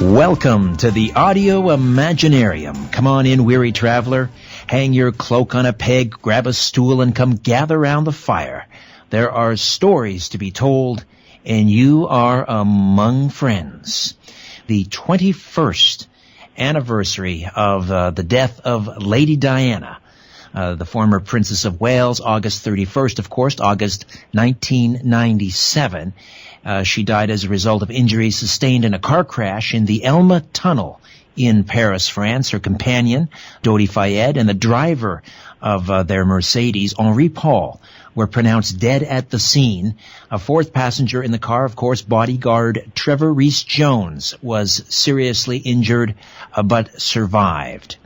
Welcome to the Audio Imaginarium. Come on in, weary traveler. Hang your cloak on a peg, grab a stool, and come gather round the fire. There are stories to be told, and you are among friends. The 21st anniversary of the death of Lady Diana, the former Princess of Wales, August 31st, of course, August 1997. She died as a result of injuries sustained in a car crash in the Elma Tunnel in Paris, France. Her companion, Dodi Fayed, and the driver of their Mercedes, Henri Paul, were pronounced dead at the scene. A fourth passenger in the car, of course, bodyguard Trevor Rees-Jones, was seriously injured but survived.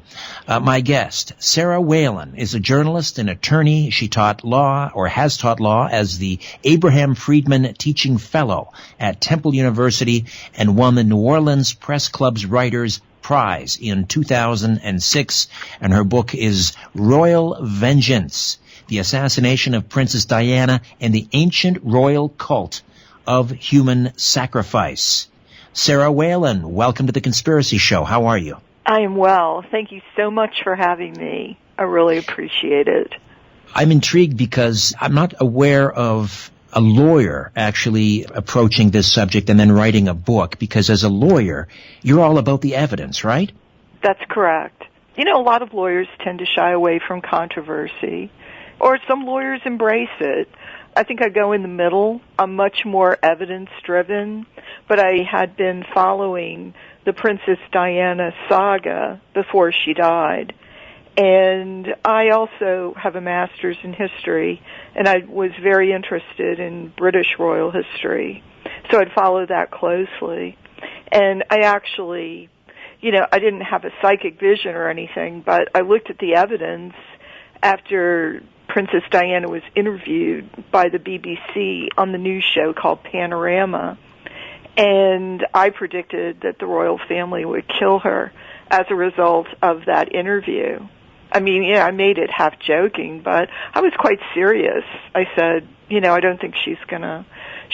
My guest, Sarah Whalen, is a journalist and attorney. She taught law, or has taught law, as the Abraham Friedman Teaching Fellow at Temple University and won the New Orleans Press Club's Writers' Prize in 2006. And her book is Royal Vengeance: The Assassination of Princess Diana and the Ancient Royal Cult of Human Sacrifice. Sarah Whalen, welcome to The Conspiracy Show. How are you? I am well. Thank you so much for having me. I really appreciate it. I'm intrigued because I'm not aware of a lawyer actually approaching this subject and then writing a book, because as a lawyer, you're all about the evidence, right? That's correct. You know, a lot of lawyers tend to shy away from controversy, or some lawyers embrace it. I think I go in the middle. I'm much more evidence-driven, but I had been following the Princess Diana saga before she died. And I also have a master's in history, and I was very interested in British royal history. So I'd follow that closely. And I actually, I didn't have a psychic vision or anything, but I looked at the evidence after Princess Diana was interviewed by the BBC on the news show called Panorama. And I predicted that the royal family would kill her as a result of that interview. I mean, I made it half joking, but I was quite serious. I said, I don't think she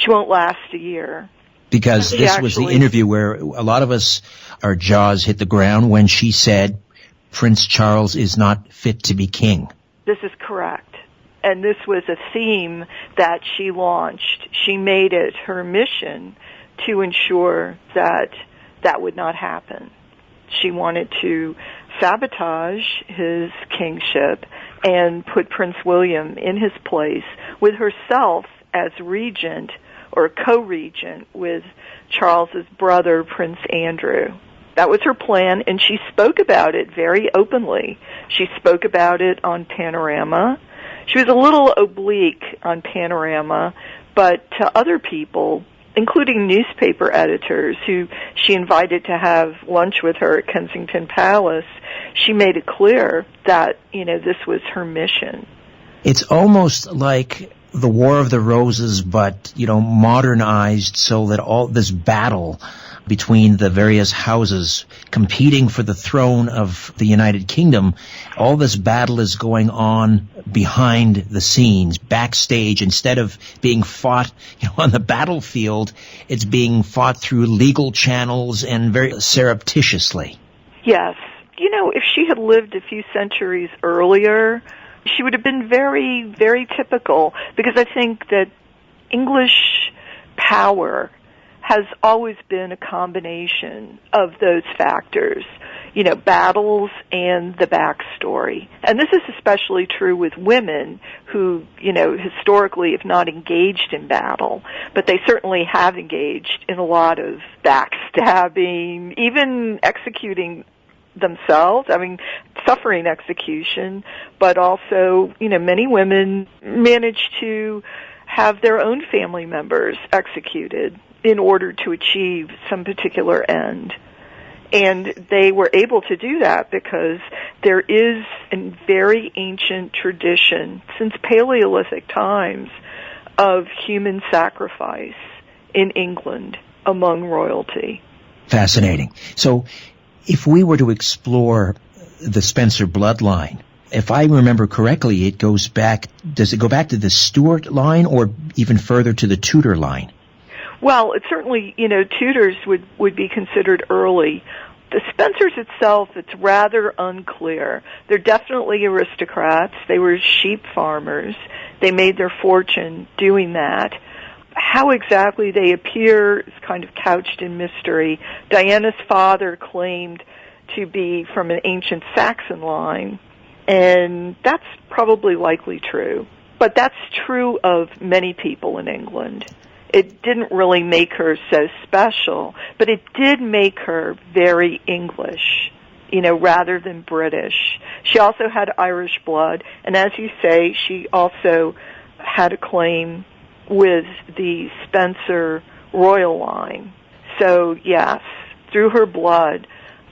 won't last a year. Because this was the interview where a lot of us, our jaws hit the ground when she said, Prince Charles is not fit to be king. This is correct. And this was a theme that she launched. She made it her mission to ensure that that would not happen. She wanted to sabotage his kingship and put Prince William in his place, with herself as regent or co-regent with Charles's brother, Prince Andrew. That was her plan, and she spoke about it very openly. She spoke about it on Panorama. She was a little oblique on Panorama, but to other people, including newspaper editors who she invited to have lunch with her at Kensington Palace, she made it clear that, this was her mission. It's almost like the War of the Roses, but, modernized so that all this battle between the various houses competing for the throne of the United Kingdom, all this battle is going on behind the scenes, backstage. Instead of being fought, on the battlefield, it's being fought through legal channels and very surreptitiously. Yes. If she had lived a few centuries earlier, she would have been very, very typical, because I think that English power has always been a combination of those factors, battles and the backstory. And this is especially true with women who, historically have not engaged in battle, but they certainly have engaged in a lot of backstabbing, even executing themselves, suffering execution, but also, many women manage to have their own family members executed in order to achieve some particular end. And they were able to do that because there is a very ancient tradition since Paleolithic times of human sacrifice in England among royalty. Fascinating. So if we were to explore the Spencer bloodline, if I remember correctly, does it go back to the Stuart line or even further to the Tudor line? Well, it certainly, Tudors would be considered early. The Spencers itself, it's rather unclear. They're definitely aristocrats. They were sheep farmers. They made their fortune doing that. How exactly they appear is kind of couched in mystery. Diana's father claimed to be from an ancient Saxon line, and that's probably likely true. But that's true of many people in England. It didn't really make her so special, but it did make her very English, rather than British. She also had Irish blood, and as you say, she also had a claim with the Spencer royal line. So, yes, through her blood,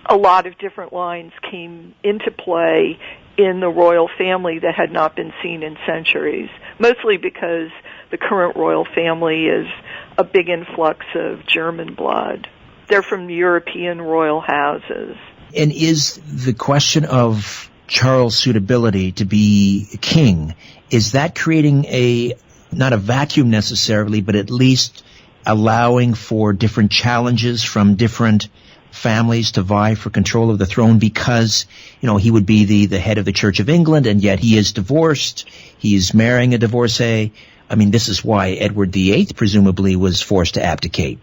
a lot of different lines came into play in the royal family that had not been seen in centuries, mostly because the current royal family is a big influx of German blood. They're from European royal houses. And is the question of Charles' suitability to be king, is that creating not a vacuum necessarily, but at least allowing for different challenges from different families to vie for control of the throne, because, he would be the head of the Church of England, and yet he is divorced. He's marrying a divorcee. I mean, this is why Edward VIII presumably was forced to abdicate.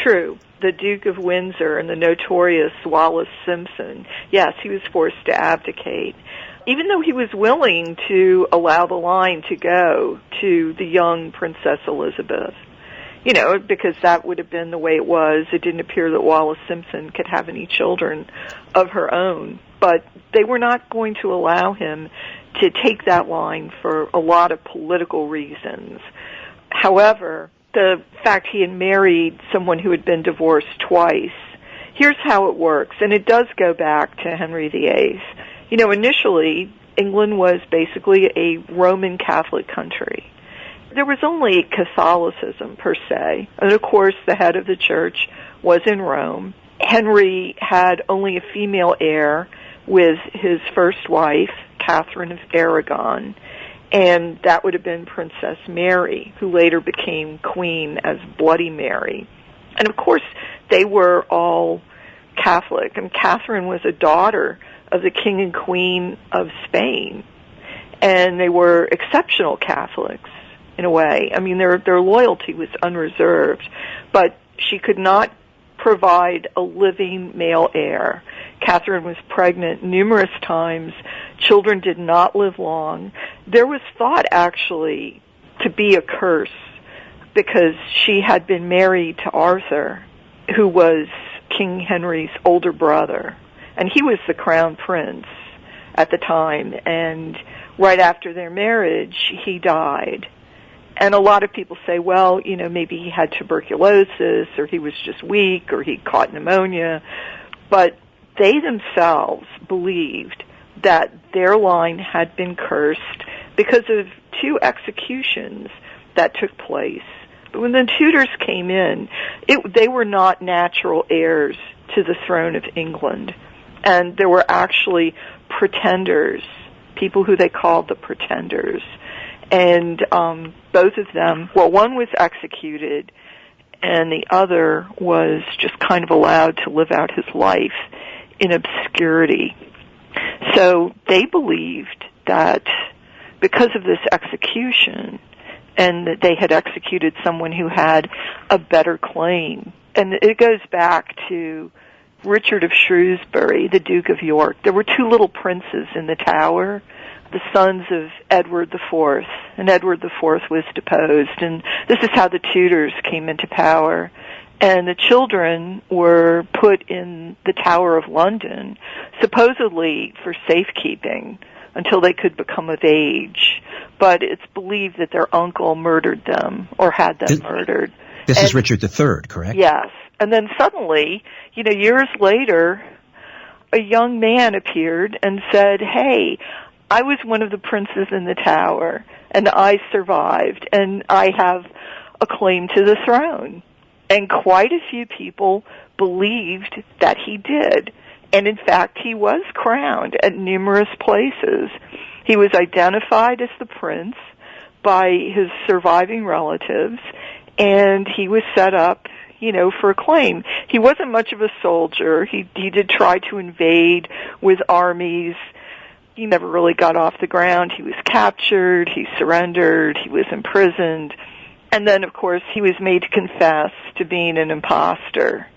True. The Duke of Windsor and the notorious Wallace Simpson, yes, he was forced to abdicate, even though he was willing to allow the line to go to the young Princess Elizabeth. Because that would have been the way it was. It didn't appear that Wallace Simpson could have any children of her own. But they were not going to allow him to take that line for a lot of political reasons. However, the fact he had married someone who had been divorced twice, here's how it works, and it does go back to Henry VIII. Initially, England was basically a Roman Catholic country. There was only Catholicism, per se. And, of course, the head of the church was in Rome. Henry had only a female heir with his first wife, Catherine of Aragon, and that would have been Princess Mary, who later became queen as Bloody Mary. And, of course, they were all Catholic, and Catherine was a daughter of the King and Queen of Spain, and they were exceptional Catholics. In a way. I mean, their loyalty was unreserved, but she could not provide a living male heir. Catherine was pregnant numerous times. Children did not live long. There was thought, actually, to be a curse because she had been married to Arthur, who was King Henry's older brother, and he was the crown prince at the time, and right after their marriage, he died. And a lot of people say, well, maybe he had tuberculosis, or he was just weak, or he caught pneumonia. But they themselves believed that their line had been cursed because of two executions that took place. But when the Tudors came in, they were not natural heirs to the throne of England. And there were actually pretenders, people who they called the pretenders. And both of them, one was executed, and the other was just kind of allowed to live out his life in obscurity. So they believed that because of this execution, and that they had executed someone who had a better claim, and it goes back to Richard of Shrewsbury, the Duke of York. There were two little princes in the Tower, the sons of Edward IV, and Edward IV was deposed, and this is how the Tudors came into power. And the children were put in the Tower of London, supposedly for safekeeping, until they could become of age. But it's believed that their uncle murdered them, or had them murdered. This is Richard III, correct? Yes. And then suddenly, years later, a young man appeared and said, hey, I was one of the princes in the Tower, and I survived, and I have a claim to the throne. And quite a few people believed that he did. And in fact, he was crowned at numerous places. He was identified as the prince by his surviving relatives, and he was set up, for a claim. He wasn't much of a soldier. He did try to invade with armies. He never really got off the ground. He was captured, he surrendered, he was imprisoned, and then, of course, he was made to confess to being an imposter.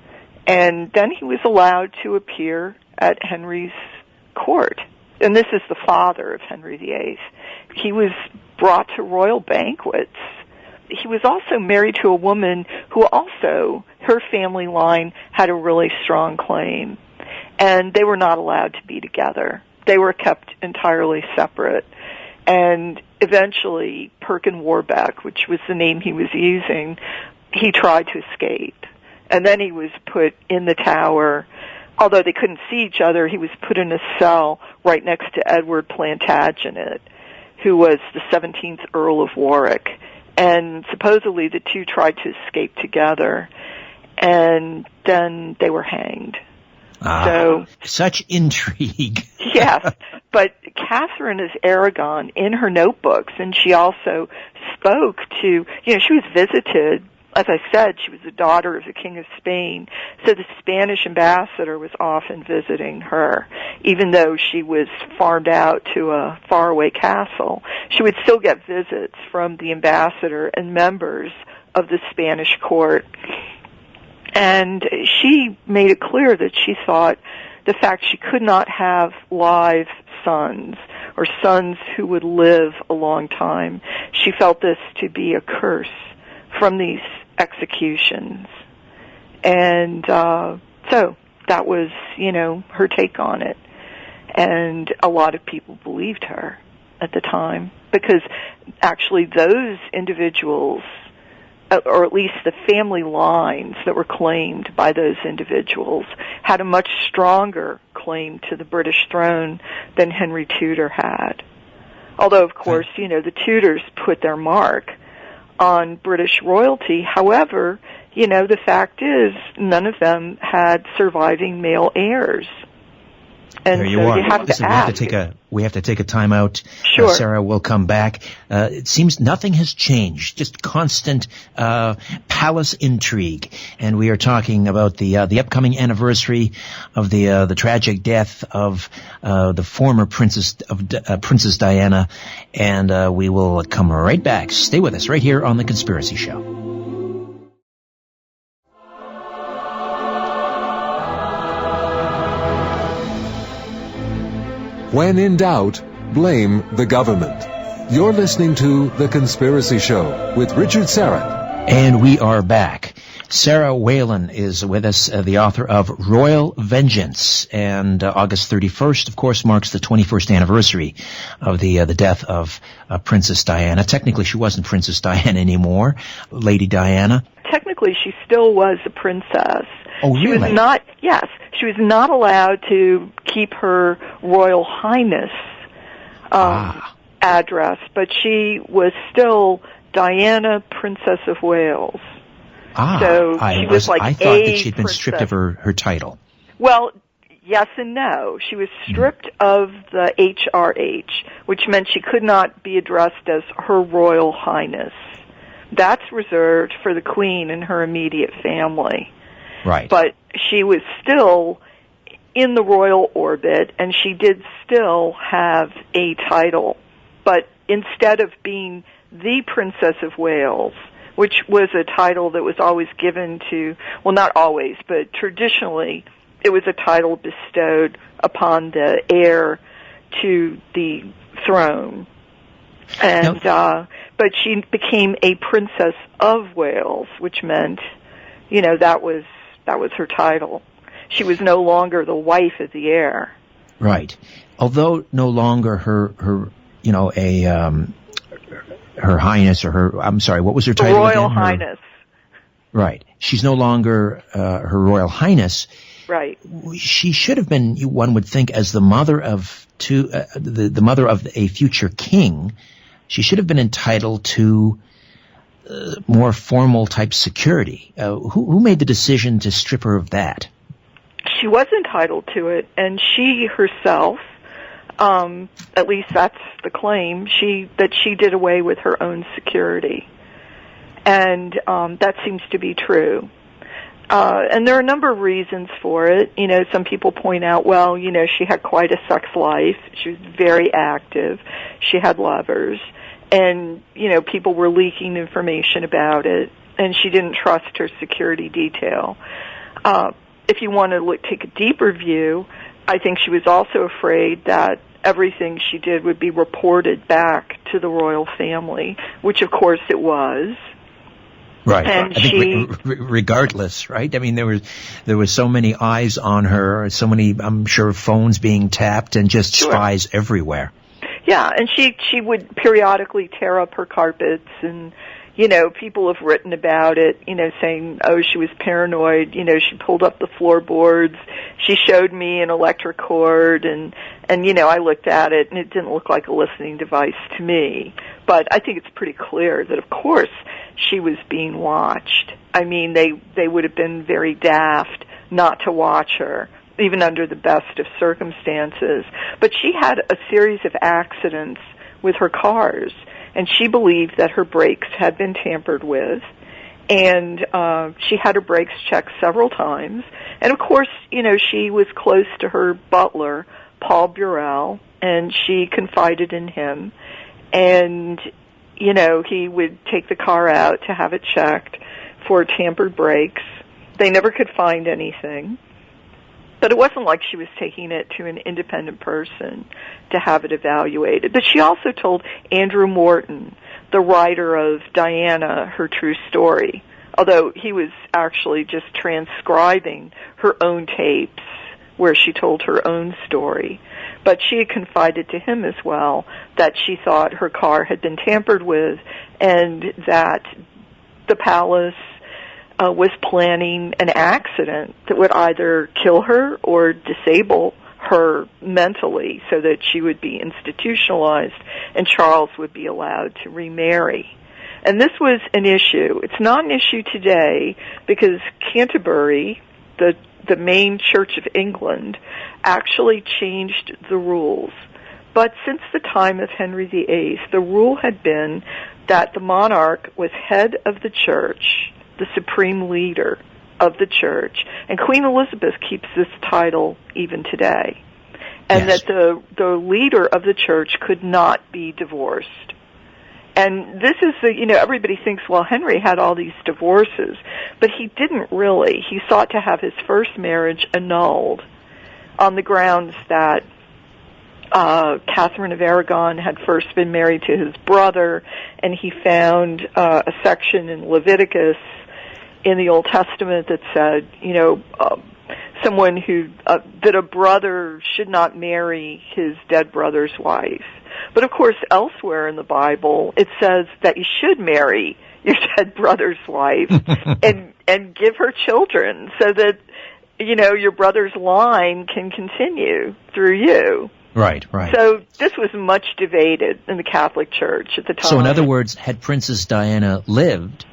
And then he was allowed to appear at Henry's court. And this is the father of Henry the VIII. He was brought to royal banquets. He was also married to a woman who also, her family line had a really strong claim. And they were not allowed to be together. They were kept entirely separate. And eventually, Perkin Warbeck, which was the name he was using, he tried to escape. And then he was put in the Tower. Although they couldn't see each other, he was put in a cell right next to Edward Plantagenet, who was the 17th Earl of Warwick. And supposedly the two tried to escape together, and then they were hanged. So such intrigue. Yes, but Catherine of Aragon, in her notebooks, and she also spoke to, she was visited. As I said, she was the daughter of the King of Spain, so the Spanish ambassador was often visiting her. Even though she was farmed out to a faraway castle, she would still get visits from the ambassador and members of the Spanish court. And she made it clear that she thought the fact she could not have live sons, or sons who would live a long time, she felt this to be a curse from these executions. And so that was, her take on it. And a lot of people believed her at the time, because actually those individuals, or at least the family lines that were claimed by those individuals, had a much stronger claim to the British throne than Henry Tudor had. Although, of course, the Tudors put their mark on British royalty. However, the fact is, none of them had surviving male heirs. And there you so are. You have Listen, to ask. we have to take a time out. Sure. Sarah will come back. It seems nothing has changed, just constant palace intrigue. And we are talking about the upcoming anniversary of the tragic death of the former Princess Diana. And we will come right back. Stay with us right here on The Conspiracy Show. When in doubt, blame the government. You're listening to The Conspiracy Show with Richard Syrett. And we are back. Sarah Whalen is with us, the author of Royal Vengeance. And August 31st, of course, marks the 21st anniversary of the death of Princess Diana. Technically, she wasn't Princess Diana anymore, Lady Diana. Technically, she still was a princess. Oh, really? She was not allowed to keep her Royal Highness address, but she was still Diana, Princess of Wales. So she was like I thought that she'd been stripped of her title. Well, yes and no. She was stripped of the HRH, which meant she could not be addressed as Her Royal Highness. That's reserved for the Queen and her immediate family. Right. But she was still in the royal orbit, and she did still have a title. But instead of being the Princess of Wales, which was a title that was always given to, well, not always, but traditionally, it was a title bestowed upon the heir to the throne. And but she became a Princess of Wales, which meant, that was her title. She was no longer the wife of the heir. Right. Although no longer her highness, or her, I'm sorry, what was her title again? Royal Highness. Right. She's no longer her Royal Highness. Right. She should have been, one would think, as the mother of the mother of a future king. She should have been entitled to more formal type security. Who made the decision to strip her of that? She was entitled to it, and she herself, at least that's the claim, that she did away with her own security. And that seems to be true. And there are a number of reasons for it. You know, some people point out, well, you know, she had quite a sex life. She was very active. She had lovers. And, you know, people were leaking information about it. And she didn't trust her security detail. If you want to take a deeper view, I think she was also afraid that everything she did would be reported back to the royal family, which of course it was. Right. And I think regardless, right? I mean, there was so many eyes on her, so many, I'm sure, phones being tapped, and just spies everywhere. Yeah, and she would periodically tear up her carpets, and, you know, people have written about it, you know, saying, oh, she was paranoid, you know, she pulled up the floorboards, she showed me an electric cord, and you know, I looked at it, and it didn't look like a listening device to me. But I think it's pretty clear that, of course, she was being watched. I mean, they would have been very daft not to watch her, even under the best of circumstances. But she had a series of accidents with her cars, and she believed that her brakes had been tampered with, and she had her brakes checked several times. And, of course, you know, she was close to her butler, Paul Burrell, and she confided in him. And, you know, he would take the car out to have it checked for tampered brakes. They never could find anything. But it wasn't like she was taking it to an independent person to have it evaluated. But she also told Andrew Morton, the writer of Diana, her true story, although he was actually just transcribing her own tapes where she told her own story. But she had confided to him as well that she thought her car had been tampered with, and that the palace was planning an accident that would either kill her or disable her mentally so that she would be institutionalized and Charles would be allowed to remarry. And this was an issue. It's not an issue today because Canterbury, the main Church of England, actually changed the rules. But since the time of Henry the VIII, the rule had been that the monarch was head of the church, the supreme leader of the church, and Queen Elizabeth keeps this title even today, and yes, that the leader of the church could not be divorced. And this is everybody thinks, well, Henry had all these divorces, but he didn't really. He sought to have his first marriage annulled on the grounds that Catherine of Aragon had first been married to his brother, and he found a section in Leviticus in the Old Testament that said, someone who that a brother should not marry his dead brother's wife. But of course, elsewhere in the Bible, it says that you should marry your dead brother's wife and give her children so that your brother's line can continue through you. Right, right. So this was much debated in the Catholic Church at the time. So in other words, had Princess Diana lived,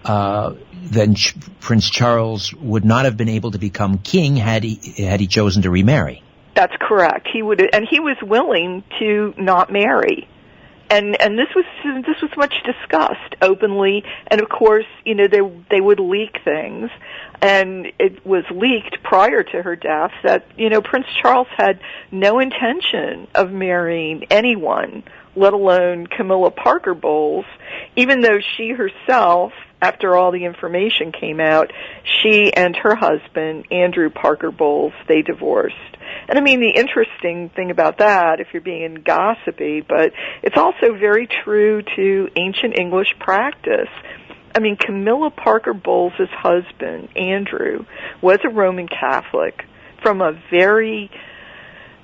then Prince Charles would not have been able to become king had he chosen to remarry. That's correct. He was willing to not marry. And this was much discussed openly, and of course, they would leak things, and it was leaked prior to her death that Prince Charles had no intention of marrying anyone, let alone Camilla Parker Bowles, even though she herself, after all the information came out, she and her husband, Andrew Parker Bowles, they divorced. And I mean, the interesting thing about that, if you're being gossipy, but it's also very true to ancient English practice. I mean, Camilla Parker Bowles' husband, Andrew, was a Roman Catholic from a very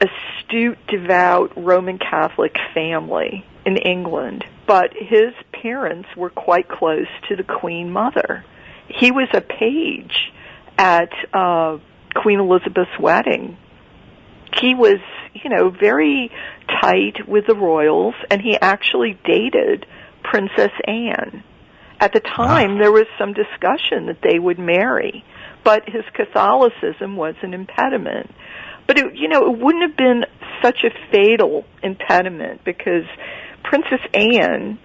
astute, devout Roman Catholic family in England. But his parents were quite close to the Queen Mother. He was a page at Queen Elizabeth's wedding. He was, very tight with the royals, and he actually dated Princess Anne. At the time, there was some discussion that they would marry, but his Catholicism was an impediment. But, it wouldn't have been such a fatal impediment because Princess Anne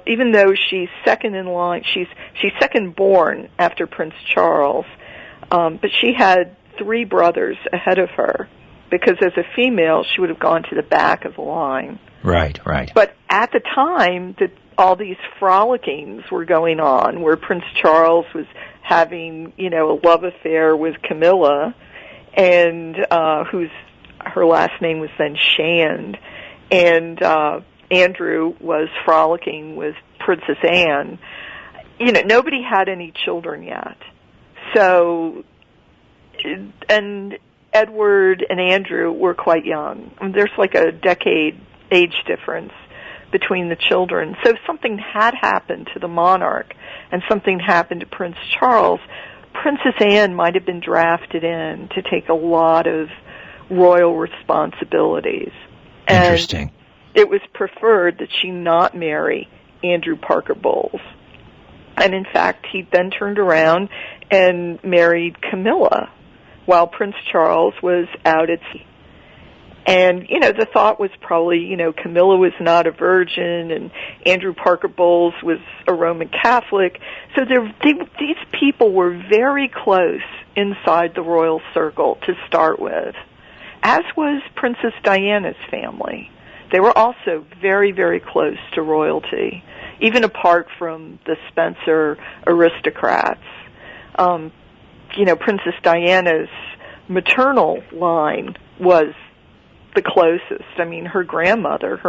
even though she's second in line, she's second born after Prince Charles, but she had 3 brothers ahead of her, because as a female, she would have gone to the back of the line. Right. But at the time that all these frolickings were going on, where Prince Charles was having, a love affair with Camilla, and her last name was then Shand, and Andrew was frolicking with Princess Anne. Nobody had any children yet. So, and Edward and Andrew were quite young. There's like a decade age difference between the children. So if something had happened to the monarch and something happened to Prince Charles, Princess Anne might have been drafted in to take a lot of royal responsibilities. Interesting. And it was preferred that she not marry Andrew Parker Bowles. And in fact, he then turned around and married Camilla while Prince Charles was out at sea. And, the thought was probably, Camilla was not a virgin and Andrew Parker Bowles was a Roman Catholic. So these people were very close inside the royal circle to start with, as was Princess Diana's family. They were also very, very close to royalty, even apart from the Spencer aristocrats. Princess Diana's maternal line was the closest. I mean, her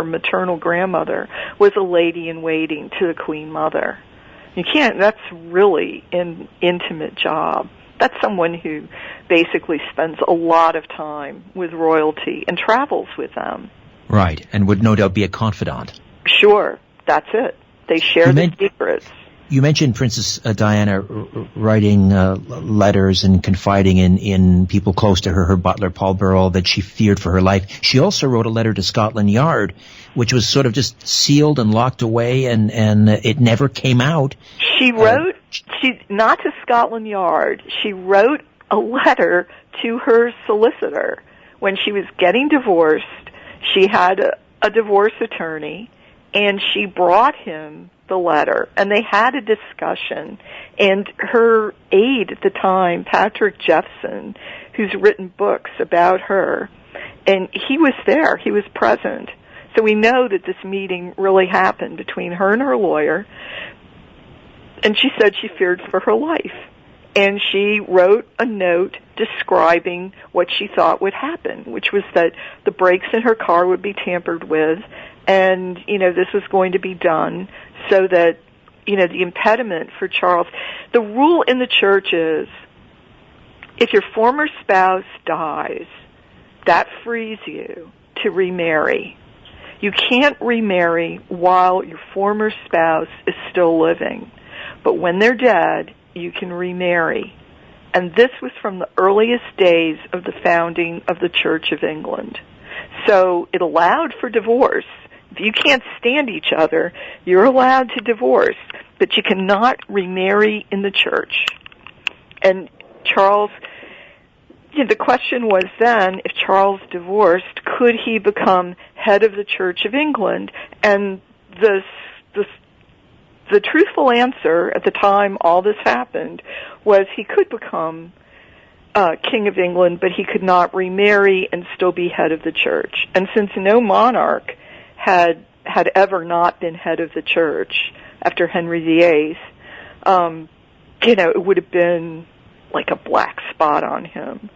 maternal grandmother, was a lady-in-waiting to the Queen Mother. That's really an intimate job. That's someone who basically spends a lot of time with royalty and travels with them. Right, and would no doubt be a confidant. Sure, that's it. They share the secrets. You mentioned Princess Diana writing letters and confiding in people close to her butler, Paul Burrell, that she feared for her life. She also wrote a letter to Scotland Yard, which was sort of just sealed and locked away, and it never came out. She wrote, not to Scotland Yard, she wrote a letter to her solicitor. When she was getting divorced, she had a divorce attorney, and she brought him the letter, and they had a discussion, and her aide at the time, Patrick Jeffson, who's written books about her, and he was there, he was present. So we know that this meeting really happened between her and her lawyer, and she said she feared for her life. And she wrote a note describing what she thought would happen, which was that the brakes in her car would be tampered with, and, this was going to be done so that, the impediment for Charles. The rule in the church is, if your former spouse dies, that frees you to remarry. You can't remarry while your former spouse is still living. But when they're dead, you can remarry. And this was from the earliest days of the founding of the Church of England. So it allowed for divorce. If you can't stand each other, you're allowed to divorce, but you cannot remarry in the church. And Charles, the question was then, if Charles divorced, could he become head of the Church of England? And the truthful answer at the time all this happened was he could become King of England, but he could not remarry and still be head of the church. And since no monarch had ever not been head of the church after Henry the VIII, it would have been like a black spot on him.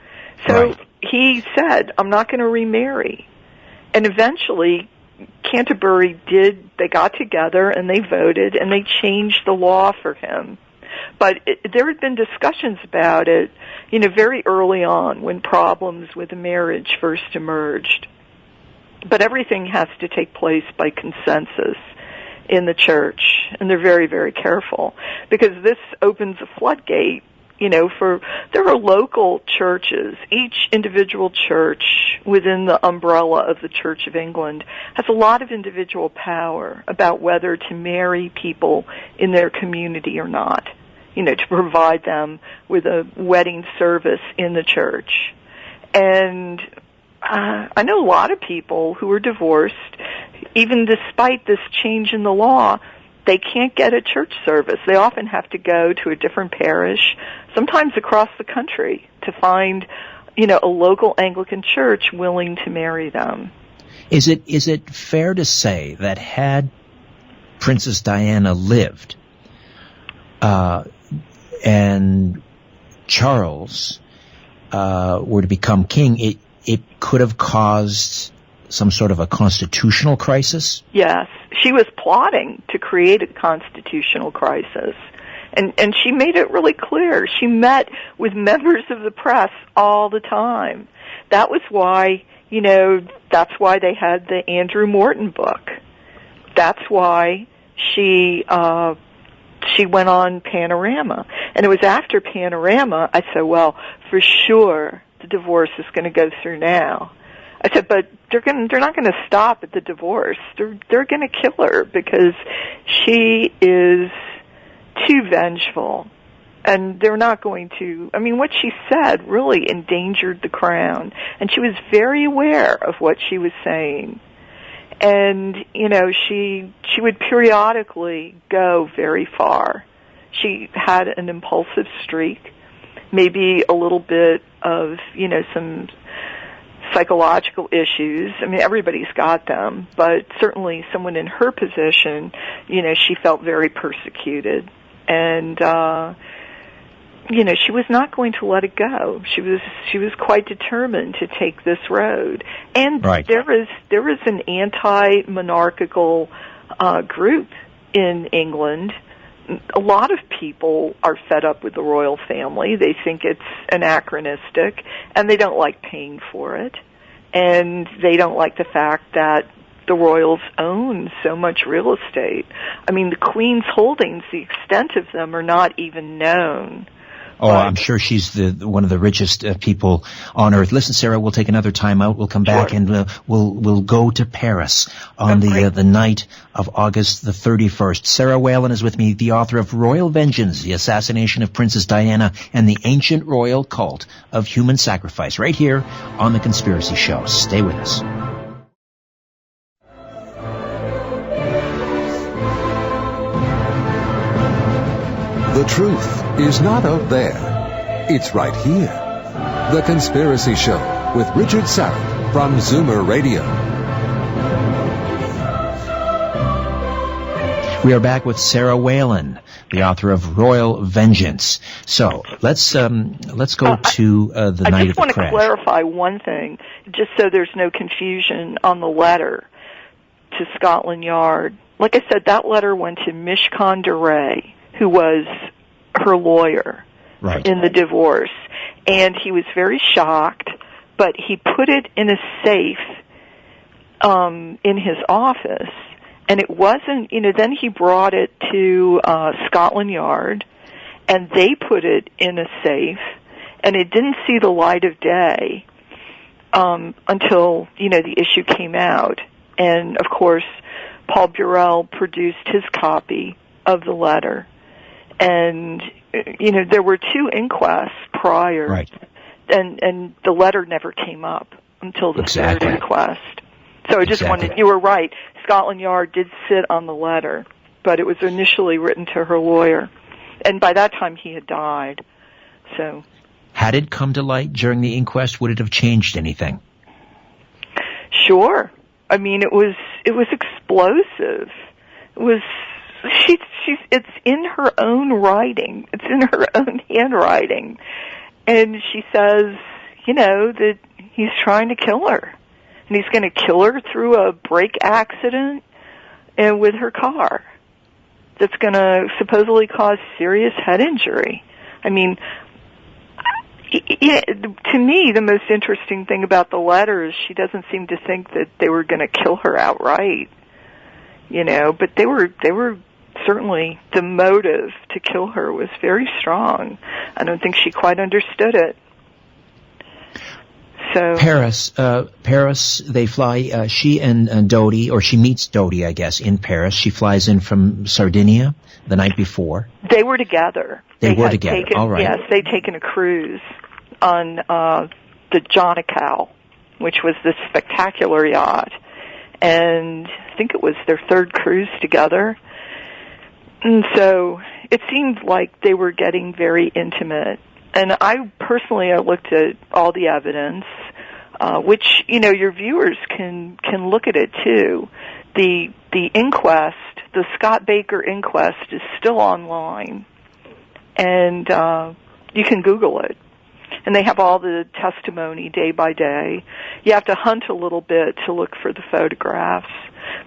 So he said, I'm not going to remarry. And eventually, Canterbury they got together and they voted and they changed the law for him. But there had been discussions about it, very early on when problems with the marriage first emerged. But everything has to take place by consensus in the church, and they're very, very careful, because this opens a floodgate, there are local churches. Each individual church within the umbrella of the Church of England has a lot of individual power about whether to marry people in their community or not, to provide them with a wedding service in the church. And I know a lot of people who are divorced even despite this change in the law, they can't get a church service. They often have to go to a different parish, sometimes across the country, to find, a local Anglican church willing to marry them. Is it fair to say that had Princess Diana lived, and Charles were to become king, it could have caused some sort of a constitutional crisis? Yes. She was plotting to create a constitutional crisis. And she made it really clear. She met with members of the press all the time. That was why, that's why they had the Andrew Morton book. That's why she went on Panorama. And it was after Panorama, I said, well, for sure the divorce is going to go through now. I said, but they're not going to stop at the divorce. They're going to kill her because she is too vengeful. And they're not going to, what she said really endangered the crown. And she was very aware of what she was saying. And, she would periodically go very far. She had an impulsive streak, maybe a little bit of, some psychological issues. Everybody's got them, but certainly someone in her position, she felt very persecuted. And, she was not going to let it go. She was quite determined to take this road. And right. there is an anti-monarchical group in England. A lot of people are fed up with the royal family. They think it's anachronistic, and they don't like paying for it. And they don't like the fact that the royals own so much real estate. The Queen's holdings, the extent of them, are not even known. Oh, I'm sure she's one of the richest people on earth. Listen, Sarah, we'll take another time out. We'll come back and we'll go to Paris on the night of August the 31st. Sarah Whalen is with me, the author of Royal Vengeance, The Assassination of Princess Diana and the Ancient Royal Cult of Human Sacrifice, right here on The Conspiracy Show. Stay with us. The truth is not out there. It's right here. The Conspiracy Show with Richard Syrett from Zoomer Radio. We are back with Sarah Whalen, the author of Royal Vengeance. So let's go to the night of the crash. I just want to clarify one thing, just so there's no confusion on the letter to Scotland Yard. Like I said, that letter went to Mishcon de Ray, who was her lawyer in the divorce. And he was very shocked, but he put it in a safe in his office. And it wasn't, then he brought it to Scotland Yard, and they put it in a safe, and it didn't see the light of day until, the issue came out. And, of course, Paul Burrell produced his copy of the letter. And, there were 2 inquests prior. Right. And the letter never came up until the third inquest. So I just wanted, you were right, Scotland Yard did sit on the letter, but it was initially written to her lawyer. And by that time he had died. So, had it come to light during the inquest, would it have changed anything? Sure. It was explosive. It was, it's in her own writing. It's in her own handwriting. And she says, that he's trying to kill her. And he's going to kill her through a brake accident and with her car. That's going to supposedly cause serious head injury. To me, the most interesting thing about the letter is she doesn't seem to think that they were going to kill her outright. But they were certainly, the motive to kill her was very strong. I don't think she quite understood it. So Paris, they fly, she and Dodi, or she meets Dodi, I guess, in Paris. She flies in from Sardinia the night before. They were together. They were together, all right. Yes, they'd taken a cruise on the Jonicow, which was this spectacular yacht. and I think it was their third cruise together. And so it seemed like they were getting very intimate. And I looked at all the evidence, which, your viewers can look at it too. The inquest, the Scott Baker inquest, is still online, and you can Google it. And they have all the testimony day by day. You have to hunt a little bit to look for the photographs,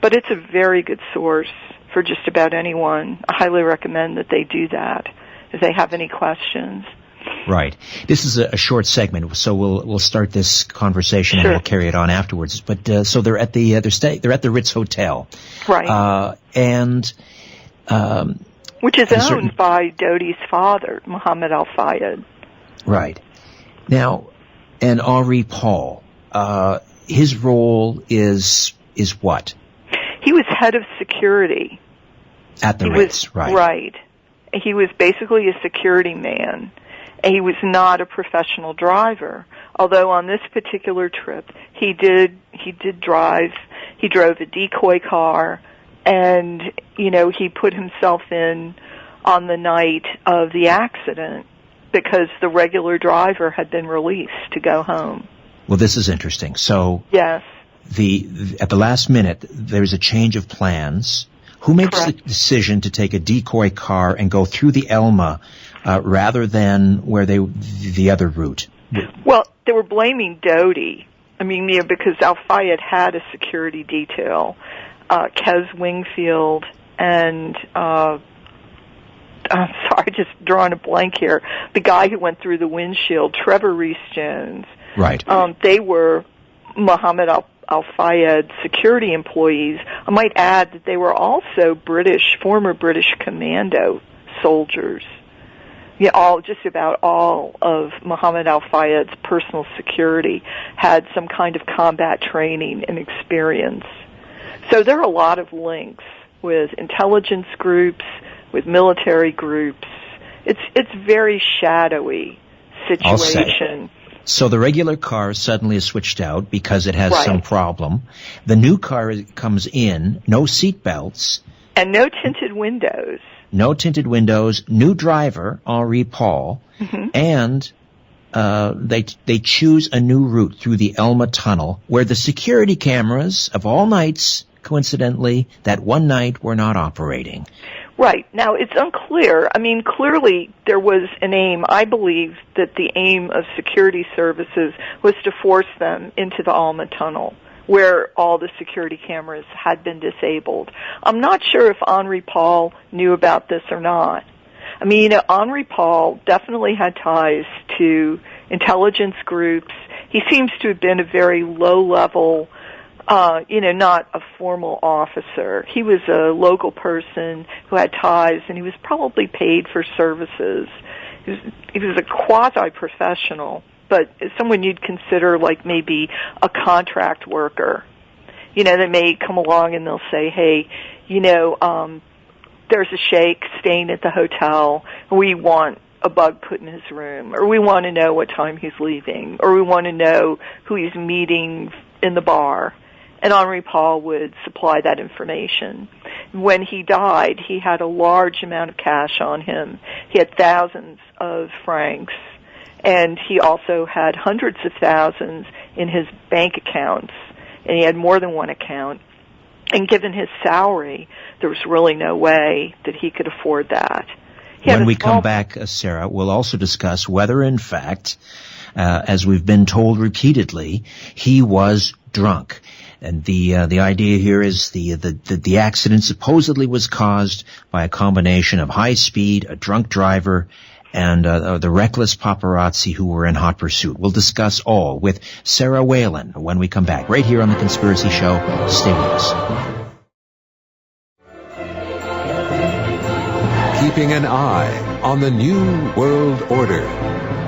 but it's a very good source for just about anyone. I highly recommend that they do that if they have any questions. Right. This is a short segment, so we'll start this conversation and we'll carry it on afterwards. But so they're at the Ritz Hotel, right? Which is owned by Dodi's father, Muhammad al-Fayed. Right. Now, and Henri Paul, his role is what? He was head of security at the Ritz, right? Right. He was basically a security man. He was not a professional driver, although on this particular trip he did drive. He drove a decoy car, and he put himself in on the night of the accident because the regular driver had been released to go home. Well, this is interesting. So yes, at the last minute there's a change of plans. Who makes Correct. the decision to take a decoy car and go through the Elma rather than where the other route? Well, they were blaming Dodi. I mean, because al-Fayed had a security detail, Kez Wingfield, and I'm sorry, just drawing a blank here. The guy who went through the windshield, Trevor Rees-Jones. Right. They were Muhammad al-Fayed security employees. I might add that they were also former British commando soldiers. Yeah, just about all of Muhammad al-Fayed's personal security had some kind of combat training and experience. So there are a lot of links with intelligence groups, with military groups. It's very shadowy situation. So the regular car suddenly is switched out because it has Right. some problem. The new car comes in, no seat belts. And no tinted windows. No tinted windows, new driver, Henri Paul, and they choose a new route through the Elma Tunnel where the security cameras of all nights, coincidentally, that one night were not operating. Right. Now, it's unclear. I mean, clearly there was an aim. I believe that the aim of security services was to force them into the Elma Tunnel, where all the security cameras had been disabled. I'm not sure if Henri Paul knew about this or not. I mean, Henri Paul definitely had ties to intelligence groups. He seems to have been a very low-level, not a formal officer. He was a local person who had ties, and he was probably paid for services. He was a quasi-professional, but someone you'd consider like maybe a contract worker. They may come along and they'll say, hey, there's a sheikh staying at the hotel, and we want a bug put in his room, or we want to know what time he's leaving, or we want to know who he's meeting in the bar. And Henri Paul would supply that information. When he died, he had a large amount of cash on him. He had thousands of francs. And he also had hundreds of thousands in his bank accounts, and he had more than one account. And given his salary, there was really no way that he could afford that. When we come back, Sarah, we'll also discuss whether, in fact, as we've been told repeatedly, he was drunk. And the idea here is the accident supposedly was caused by a combination of high speed, a drunk driver, and the reckless paparazzi who were in hot pursuit. We'll discuss all with Sarah Whalen when we come back, right here on The Conspiracy Show. Stay with us. Keeping an eye on the New World Order.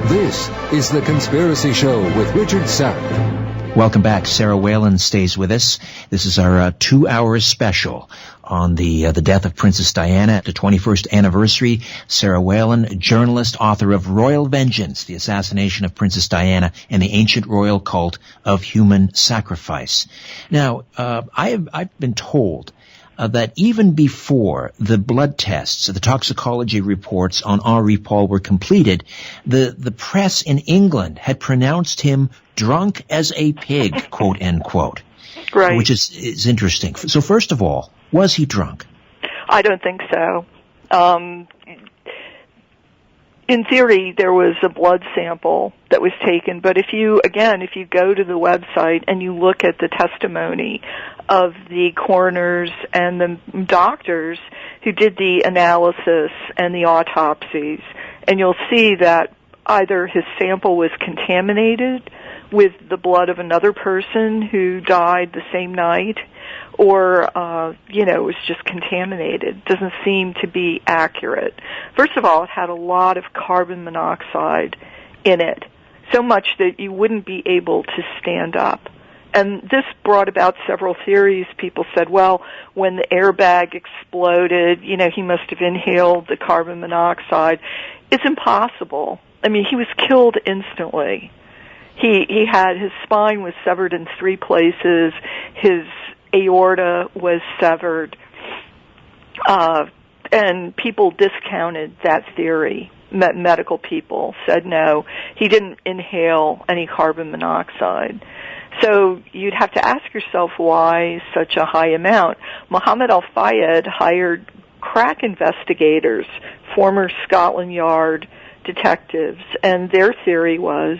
This is The Conspiracy Show with Richard Syrett. Welcome back. Sarah Whalen stays with us. This is our 2-hour special on the death of Princess Diana at the 21st anniversary. Sarah Whalen, journalist, author of Royal Vengeance, the Assassination of Princess Diana and the Ancient Royal Cult of Human Sacrifice. Now, I've been told that even before the blood tests, the toxicology reports on Henri Paul were completed, the press in England had pronounced him drunk as a pig, quote, end quote. Right. Which is interesting. So first of all, was he drunk? I don't think so. In theory, there was a blood sample that was taken, but if you go to the website and you look at the testimony of the coroners and the doctors who did the analysis and the autopsies, and you'll see that either his sample was contaminated with the blood of another person who died the same night, or, it was just contaminated. It doesn't seem to be accurate. First of all, it had a lot of carbon monoxide in it, so much that you wouldn't be able to stand up. And this brought about several theories. People said, well, when the airbag exploded, he must have inhaled the carbon monoxide. It's impossible. I mean, he was killed instantly. He had, his spine was severed in 3 places. His aorta was severed. And people discounted that theory. Medical people said no, he didn't inhale any carbon monoxide. So you'd have to ask yourself why such a high amount. Mohammed Al-Fayed hired crack investigators, former Scotland Yard detectives, and their theory was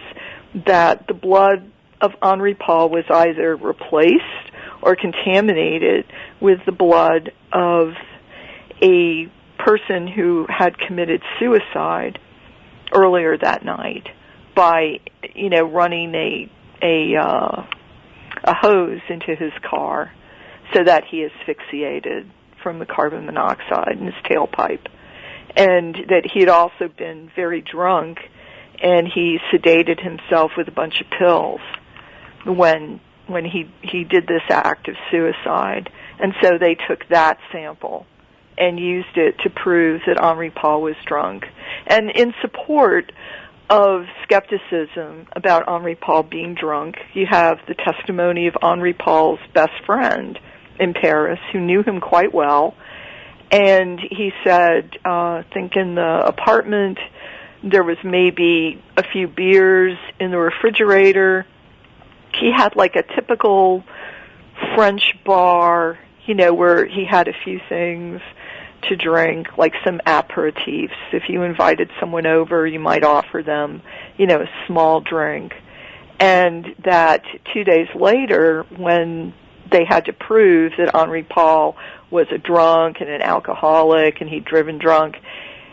that the blood of Henri Paul was either replaced or contaminated with the blood of a person who had committed suicide earlier that night by, running a hose into his car so that he asphyxiated from the carbon monoxide in his tailpipe, and that he had also been very drunk and he sedated himself with a bunch of pills when he did this act of suicide. And so they took that sample and used it to prove that Henri Paul was drunk. And in support of skepticism about Henri Paul being drunk, you have the testimony of Henri Paul's best friend in Paris, who knew him quite well. And he said, I think in the apartment there was maybe a few beers in the refrigerator. He had like a typical French bar, where he had a few things to drink, like some aperitifs. If you invited someone over, you might offer them, a small drink. And that 2 days later, when they had to prove that Henri Paul was a drunk and an alcoholic and he'd driven drunk,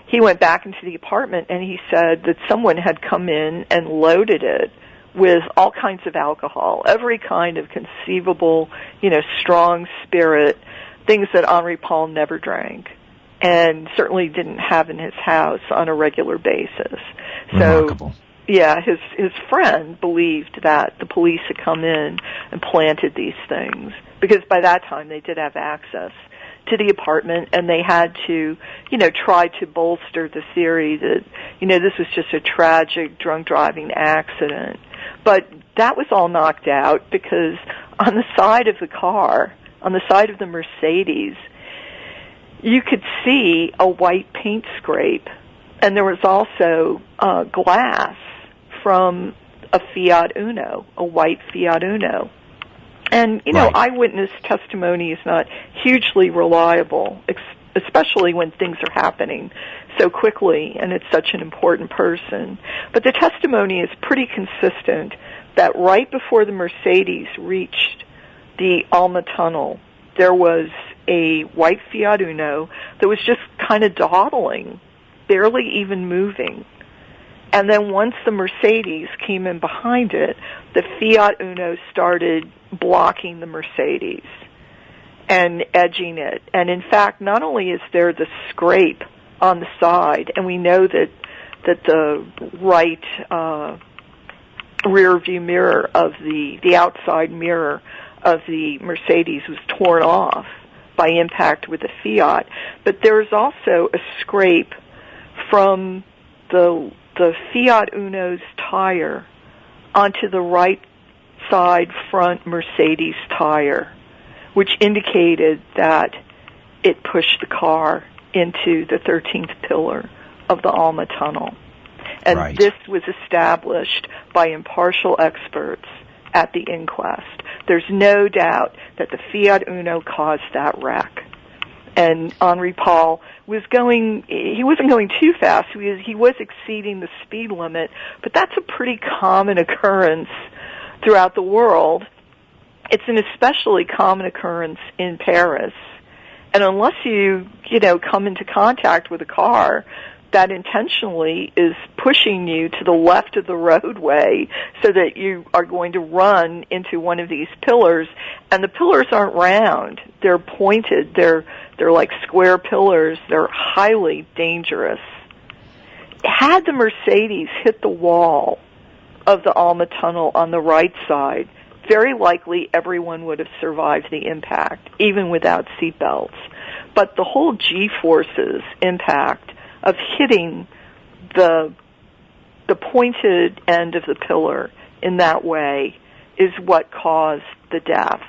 he went back into the apartment and he said that someone had come in and loaded it with all kinds of alcohol, every kind of conceivable, strong spirit, things that Henri Paul never drank and certainly didn't have in his house on a regular basis. Remarkable. So, yeah, his friend believed that the police had come in and planted these things, because by that time they did have access to the apartment, and they had to, try to bolster the theory that, this was just a tragic drunk driving accident. But that was all knocked out, because on the side of the car, on the side of the Mercedes, you could see a white paint scrape, and there was also glass from a Fiat Uno, a white Fiat Uno. And, Right. Eyewitness testimony is not hugely reliable, especially when things are happening so quickly and it's such an important person. But the testimony is pretty consistent that right before the Mercedes reached the Alma Tunnel, there was a white Fiat Uno that was just kind of dawdling, barely even moving. And then once the Mercedes came in behind it, the Fiat Uno started blocking the Mercedes and edging it. And in fact, not only is there the scrape on the side, and we know that the right rear view mirror of the outside mirror of the Mercedes was torn off by impact with the Fiat. But there's also a scrape from the Fiat Uno's tire onto the right side front Mercedes tire, which indicated that it pushed the car into the 13th pillar of the Alma Tunnel. And right. This was established by impartial experts at the inquest. There's no doubt that the Fiat Uno caused that wreck. And Henri Paul he wasn't going too fast. He was exceeding the speed limit, but that's a pretty common occurrence throughout the world. It's an especially common occurrence in Paris. And unless you come into contact with a car that intentionally is pushing you to the left of the roadway so that you are going to run into one of these pillars, and the pillars aren't round, they're pointed, they're like square pillars, they're highly dangerous. Had the Mercedes hit the wall of the Alma Tunnel on the right side, very likely everyone would have survived the impact, even without seatbelts. But the whole G-forces impact of hitting the pointed end of the pillar in that way is what caused the deaths.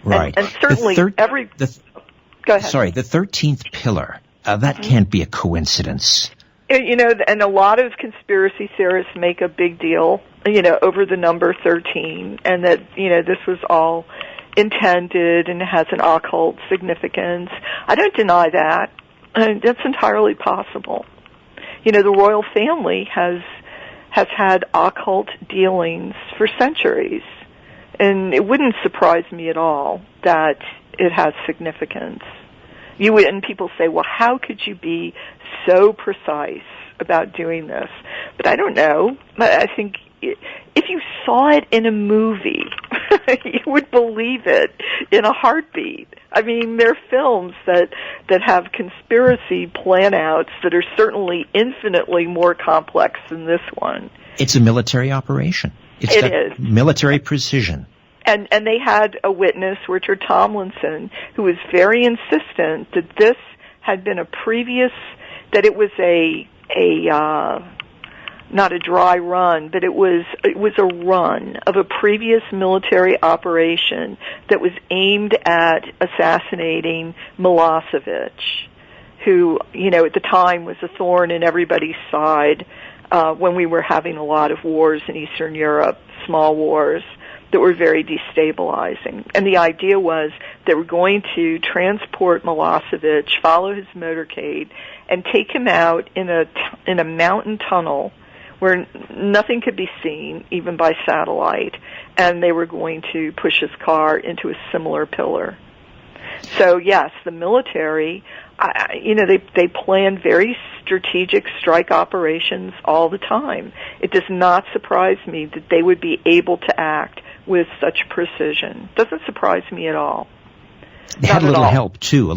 Right. And certainly go ahead. Sorry, the 13th pillar, that can't be a coincidence. And a lot of conspiracy theorists make a big deal, over the number 13, and that, this was all intended and has an occult significance. I don't deny that. That's entirely possible. The royal family has had occult dealings for centuries, and it wouldn't surprise me at all that it has significance. And people say, well, how could you be so precise about doing this? But I don't know. I think if you saw it in a movie, you would believe it in a heartbeat. I mean, there are films that have conspiracy plan-outs that are certainly infinitely more complex than this one. It's a military operation. It is. Military precision. And they had a witness, Richard Tomlinson, who was very insistent that this had been that it was not a dry run, but it was a run of a previous military operation that was aimed at assassinating Milosevic, who, at the time was a thorn in everybody's side when we were having a lot of wars in Eastern Europe, small wars that were very destabilizing. And the idea was they were going to transport Milosevic, follow his motorcade, and take him out in a mountain tunnel where nothing could be seen, even by satellite, and they were going to push his car into a similar pillar. So yes, the military, they plan very strategic strike operations all the time. It does not surprise me that they would be able to act with such precision. Doesn't surprise me at all. They had a little help too,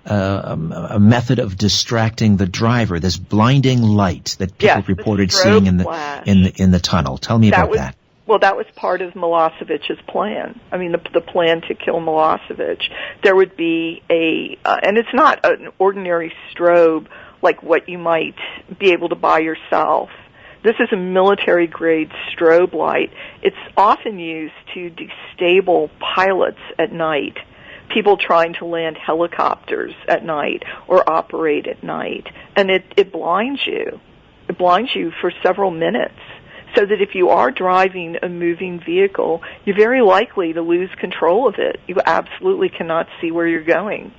a method of distracting the driver. This blinding light that people reported seeing in the tunnel. Tell me about that. Well, that was part of Milosevic's plan. I mean, the plan to kill Milosevic. There would be and it's not an ordinary strobe like what you might be able to buy yourself. This is a military-grade strobe light. It's often used to destable pilots at night, people trying to land helicopters at night or operate at night. And it blinds you. It blinds you for several minutes, so that if you are driving a moving vehicle, you're very likely to lose control of it. You absolutely cannot see where you're going.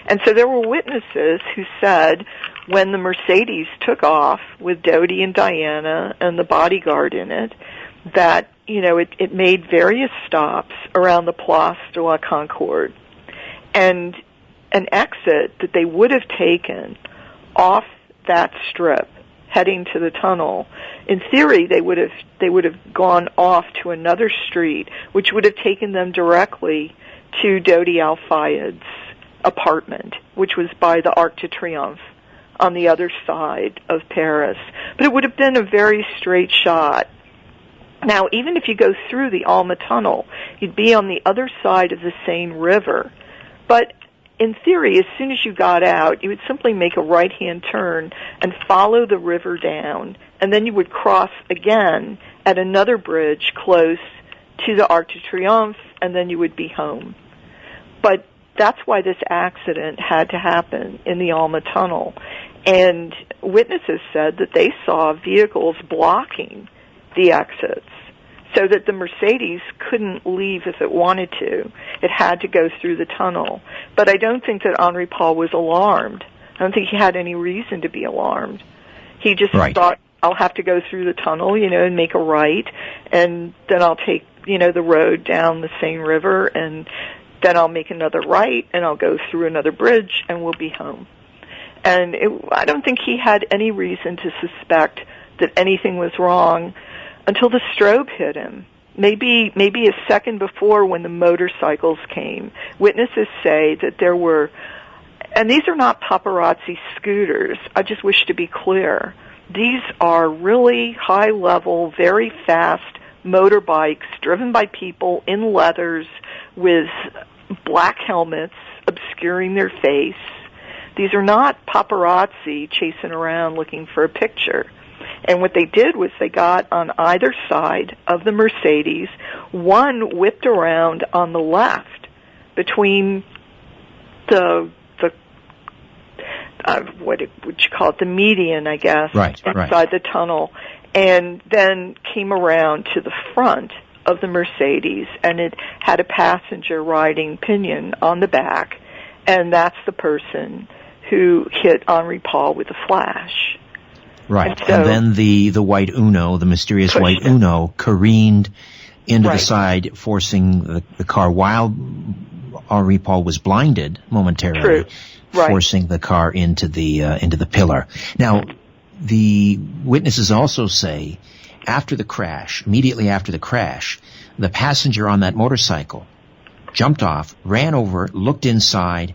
And so there were witnesses who said when the Mercedes took off with Dodi and Diana and the bodyguard in it, that, it made various stops around the Place de la Concorde. And an exit that they would have taken off that strip heading to the tunnel, in theory they would have gone off to another street, which would have taken them directly to Dodi Al-Fayed's apartment, which was by the Arc de Triomphe on the other side of Paris. But it would have been a very straight shot. Now, even if you go through the Alma Tunnel, you'd be on the other side of the Seine River. But in theory, as soon as you got out, you would simply make a right-hand turn and follow the river down, and then you would cross again at another bridge close to the Arc de Triomphe, and then you would be home. But that's why this accident had to happen in the Alma Tunnel. And witnesses said that they saw vehicles blocking the exits so that the Mercedes couldn't leave if it wanted to. It had to go through the tunnel. But I don't think that Henri Paul was alarmed. I don't think he had any reason to be alarmed. He just thought, I'll have to go through the tunnel, and make a right, and then I'll take, the road down the Seine River, and then I'll make another right, and I'll go through another bridge, and we'll be home. And I don't think he had any reason to suspect that anything was wrong until the strobe hit him. Maybe a second before, when the motorcycles came. Witnesses say that there were, and these are not paparazzi scooters, I just wish to be clear. These are really high-level, very fast motorbikes driven by people in leathers with black helmets obscuring their face. These are not paparazzi chasing around looking for a picture. And what they did was they got on either side of the Mercedes. One whipped around on the left between the what would you call it, the median, I guess, inside the tunnel, and then came around to the front of the Mercedes, and it had a passenger riding pinion on the back, and that's the person who hit Henri Paul with a flash. Right, and then the white Uno, the mysterious white Uno, careened into the side, forcing the car while Henri Paul was blinded momentarily, forcing the car into the pillar. Now, the witnesses also say, immediately after the crash, the passenger on that motorcycle jumped off, ran over, looked inside,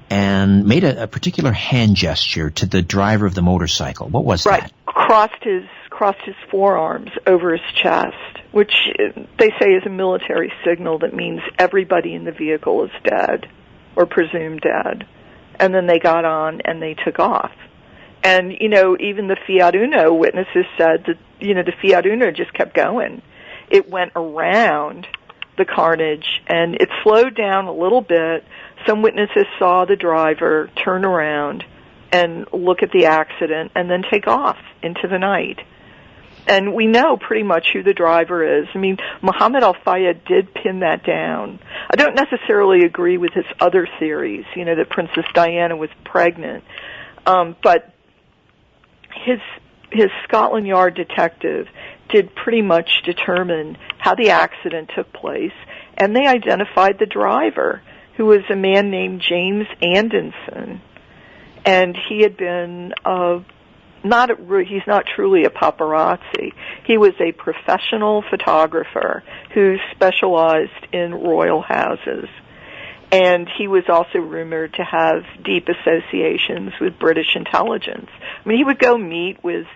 and made a particular hand gesture to the driver of the motorcycle. What was that? Crossed his forearms over his chest, which they say is a military signal that means everybody in the vehicle is dead or presumed dead. And then they got on and they took off. And, even the Fiat Uno witnesses said that, the Fiat Uno just kept going. It went around the carnage, and it slowed down a little bit. Some witnesses saw the driver turn around and look at the accident and then take off into the night. And we know pretty much who the driver is. I mean, Mohammed Al-Fayed did pin that down. I don't necessarily agree with his other theories, that Princess Diana was pregnant. But his Scotland Yard detective did pretty much determine how the accident took place, and they identified the driver, who was a man named James Anderson. And he had been he's not truly a paparazzi. He was a professional photographer who specialized in royal houses. And he was also rumored to have deep associations with British intelligence. I mean, he would go meet with,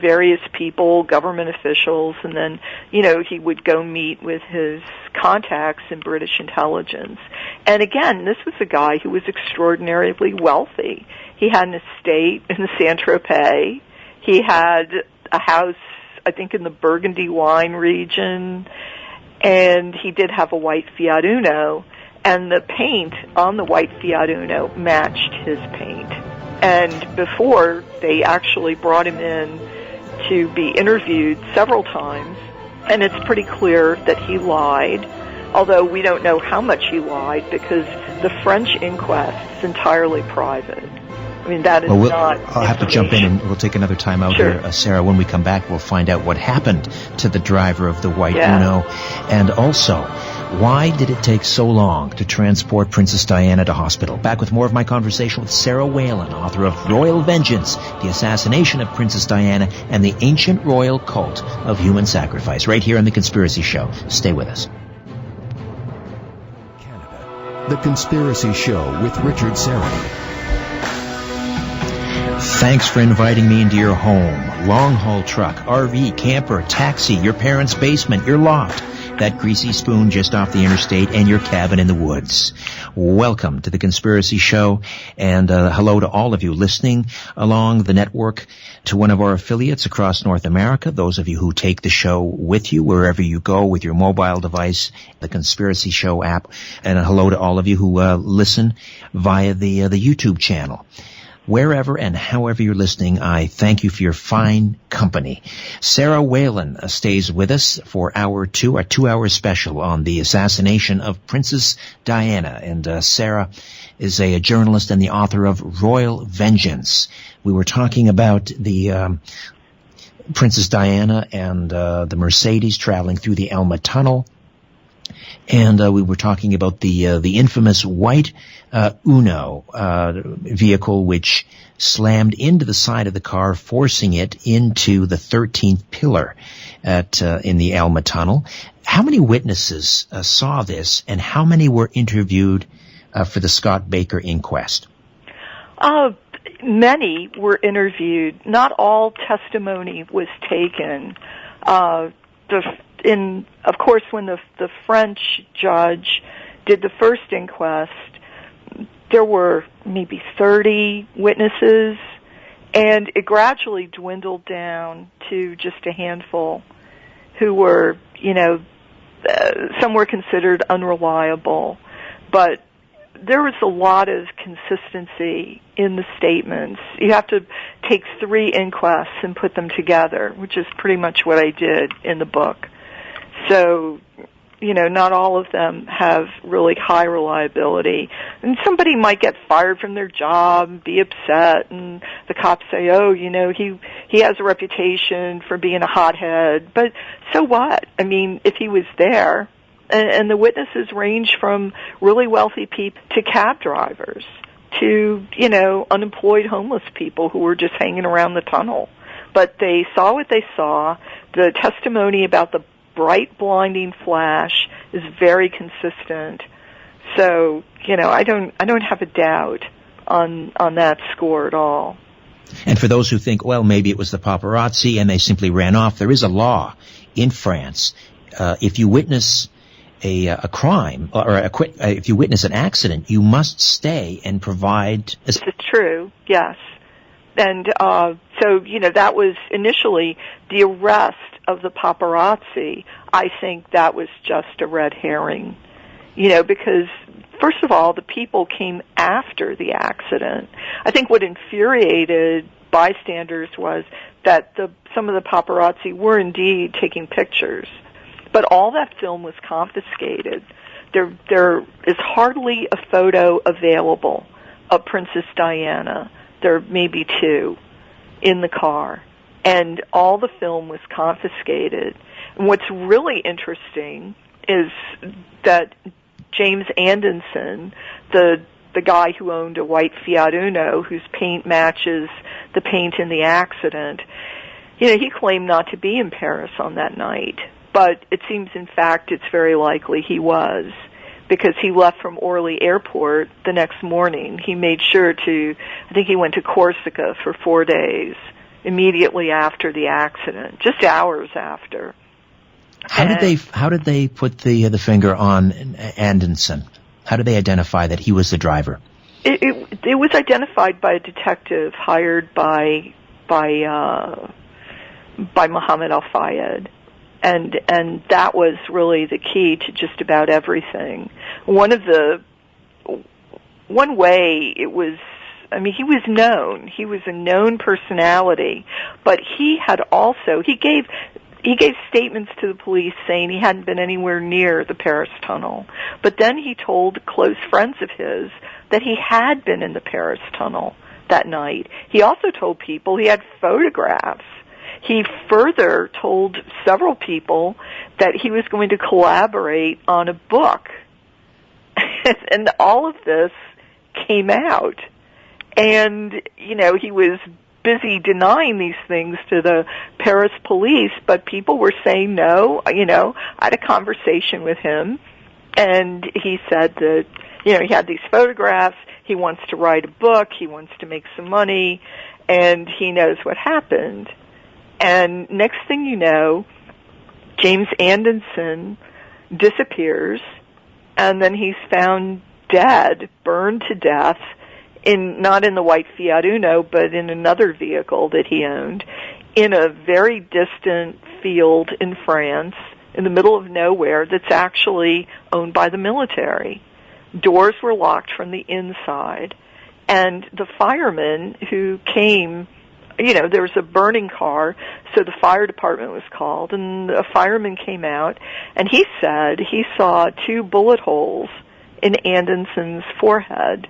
various people, government officials, and then, he would go meet with his contacts in British intelligence. And again, this was a guy who was extraordinarily wealthy. He had an estate in the Saint-Tropez. He had a house, I think, in the Burgundy wine region, and he did have a white Fiat Uno, and the paint on the white Fiat Uno matched his paint. And before, they actually brought him in to be interviewed several times, and it's pretty clear that he lied, although we don't know how much he lied because the French inquest is entirely private. I mean, that is not... I'll have to jump in and we'll take another time out here. Sarah, when we come back, we'll find out what happened to the driver of the white Uno. And also, why did it take so long to transport Princess Diana to hospital? Back with more of my conversation with Sarah Whalen, author of Royal Vengeance, The Assassination of Princess Diana, and the Ancient Royal Cult of Human Sacrifice, right here on The Conspiracy Show. Stay with us. Canada, The Conspiracy Show with Richard Syrett. Thanks for inviting me into your home. long-haul truck, RV, camper, taxi, your parents' basement, your loft, that greasy spoon just off the interstate, and your cabin in the woods. Welcome to The Conspiracy Show, and hello to all of you listening along the network to one of our affiliates across North America, those of you who take the show with you wherever you go with your mobile device, the Conspiracy Show app, and hello to all of you who listen via the YouTube channel. Wherever and however you're listening, I thank you for your fine company. Sarah Whalen stays with us for hour two, a 2-hour special on the assassination of Princess Diana. And Sarah is a journalist and the author of Royal Vengeance. We were talking about the Princess Diana and the Mercedes traveling through the Elma Tunnel. And we were talking about the infamous white Uno vehicle, which slammed into the side of the car, forcing it into the 13th pillar in the Elma Tunnel. How many witnesses saw this, and how many were interviewed for the Scott Baker inquest? Many were interviewed. Not all testimony was taken. Of course, when the French judge did the first inquest, there were maybe 30 witnesses, and it gradually dwindled down to just a handful who were, some were considered unreliable, but there was a lot of consistency in the statements. You have to take 3 inquests and put them together, which is pretty much what I did in the book. So, not all of them have really high reliability. And somebody might get fired from their job, be upset, and the cops say, he has a reputation for being a hothead. But so what? I mean, if he was there, and the witnesses range from really wealthy people to cab drivers to, unemployed homeless people who were just hanging around the tunnel. But they saw what they saw. The testimony about the bright, blinding flash is very consistent. So, I don't have a doubt on that score at all. And for those who think, well, maybe it was the paparazzi and they simply ran off, there is a law in France. If you witness a crime or if you witness an accident, you must stay and provide. This is true, yes. And so, that was initially the arrest of the paparazzi. I think that was just a red herring, because, first of all, the people came after the accident. I think what infuriated bystanders was that some of the paparazzi were indeed taking pictures, but all that film was confiscated. There is hardly a photo available of Princess Diana. There may be 2 in the car, and all the film was confiscated. And what's really interesting is that James Anderson, the guy who owned a white Fiat Uno, whose paint matches the paint in the accident, he claimed not to be in Paris on that night. But it seems, in fact, it's very likely he was, because he left from Orly Airport the next morning. He made sure I think he went to Corsica for 4 days, immediately after the accident, just hours after. How did they put the finger on Anderson? How did they identify that he was the driver? It was identified by a detective hired by Mohammed Al-Fayed. And that was really the key to just about everything. One way it was, he was known. He was a known personality, but he gave statements to the police saying he hadn't been anywhere near the Paris tunnel. But then he told close friends of his that he had been in the Paris tunnel that night. He also told people he had photographs. He further told several people that he was going to collaborate on a book. And all of this came out. And, he was busy denying these things to the Paris police, but people were saying no. I had a conversation with him, and he said that, he had these photographs, he wants to write a book, he wants to make some money, and he knows what happened. And next thing you know, James Anderson disappears, and then he's found dead, burned to death, not in the white Fiat Uno, but in another vehicle that he owned, in a very distant field in France, in the middle of nowhere, that's actually owned by the military. Doors were locked from the inside, and the firemen who came, there was a burning car, so the fire department was called, and a fireman came out, and he said he saw 2 bullet holes in Anderson's forehead.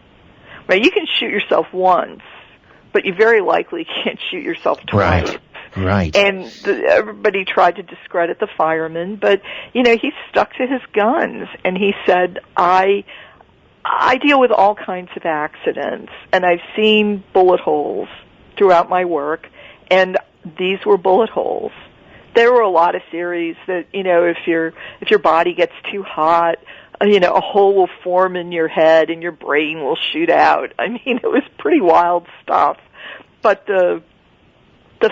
Right, you can shoot yourself once, but you very likely can't shoot yourself twice. Right. And everybody tried to discredit the fireman, but, he stuck to his guns, and he said, I deal with all kinds of accidents, and I've seen bullet holes throughout my work, and these were bullet holes. There were a lot of theories that, if your body gets too hot, a hole will form in your head and your brain will shoot out. I mean, it was pretty wild stuff. But the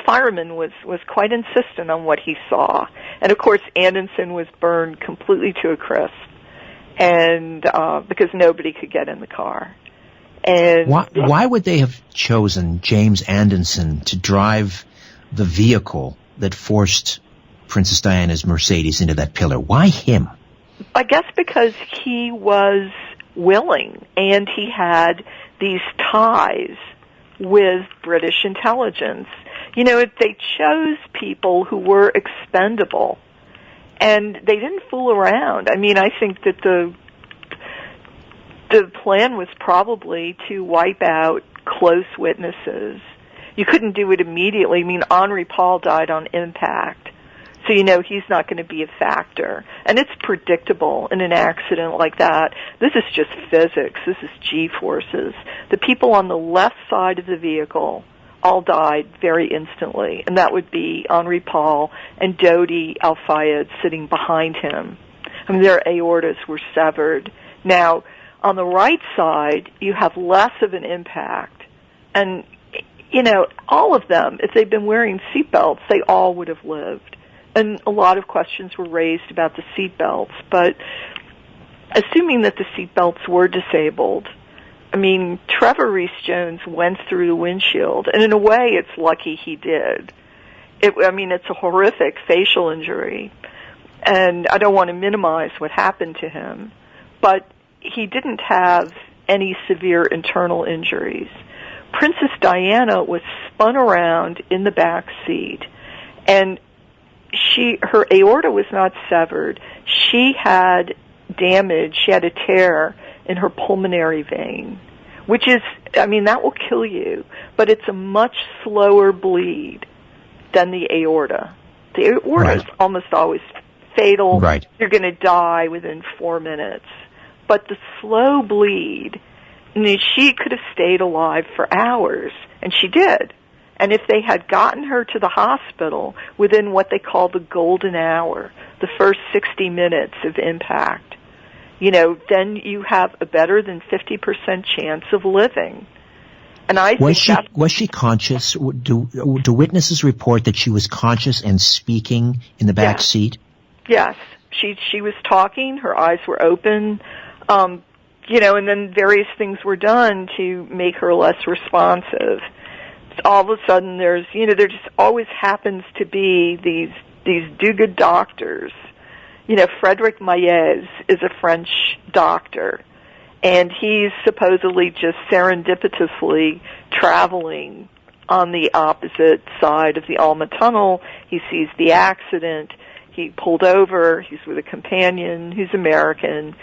fireman was quite insistent on what he saw. And of course, Anderson was burned completely to a crisp, and because nobody could get in the car. And why would they have chosen James Anderson to drive the vehicle that forced Princess Diana's Mercedes into that pillar? Why him? I guess because he was willing, and he had these ties with British intelligence. They chose people who were expendable, and they didn't fool around. I mean, I think that the plan was probably to wipe out close witnesses. You couldn't do it immediately. I mean, Henri Paul died on impact. So he's not going to be a factor. And it's predictable in an accident like that. This is just physics. This is G-forces. The people on the left side of the vehicle all died very instantly, and that would be Henri Paul and Dodi Al-Fayed sitting behind him. I mean, their aortas were severed. Now, on the right side, you have less of an impact. And, all of them, if they'd been wearing seatbelts, they all would have lived. And a lot of questions were raised about the seatbelts, but assuming that the seatbelts were disabled, I mean, Trevor Rees-Jones went through the windshield, and in a way, it's lucky he did. It's a horrific facial injury, and I don't want to minimize what happened to him, but he didn't have any severe internal injuries. Princess Diana was spun around in the back seat, and her aorta was not severed. She had damage. She had a tear in her pulmonary vein, which is, that will kill you, but it's a much slower bleed than the aorta. The aorta is almost always fatal. Right. You're going to die within 4 minutes. But the slow bleed, she could have stayed alive for hours, and she did. And if they had gotten her to the hospital within what they call the golden hour, the first 60 minutes of impact, then you have a better than 50% chance of living. And I think was she conscious? Do witnesses report that she was conscious and speaking in the back seat? Yes, she was talking. Her eyes were open. And then various things were done to make her less responsive. All of a sudden, there just always happens to be these do-good doctors. Frederic Maillet is a French doctor, and he's supposedly just serendipitously traveling on the opposite side of the Alma Tunnel. He sees the accident. He pulled over. He's with a companion who's American,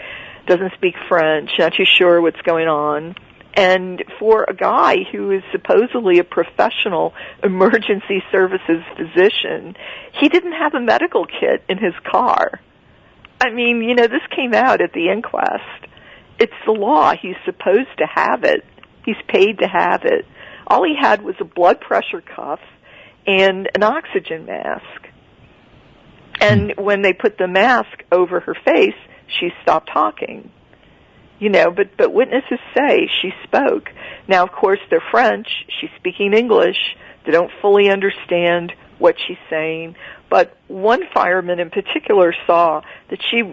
doesn't speak French, not too sure what's going on. And for a guy who is supposedly a professional emergency services physician, he didn't have a medical kit in his car. This came out at the inquest. It's the law. He's supposed to have it. He's paid to have it. All he had was a blood pressure cuff and an oxygen mask. And when they put the mask over her face, she stopped talking. But witnesses say she spoke. Now, of course, they're French. She's speaking English. They don't fully understand what she's saying, but one fireman in particular saw that she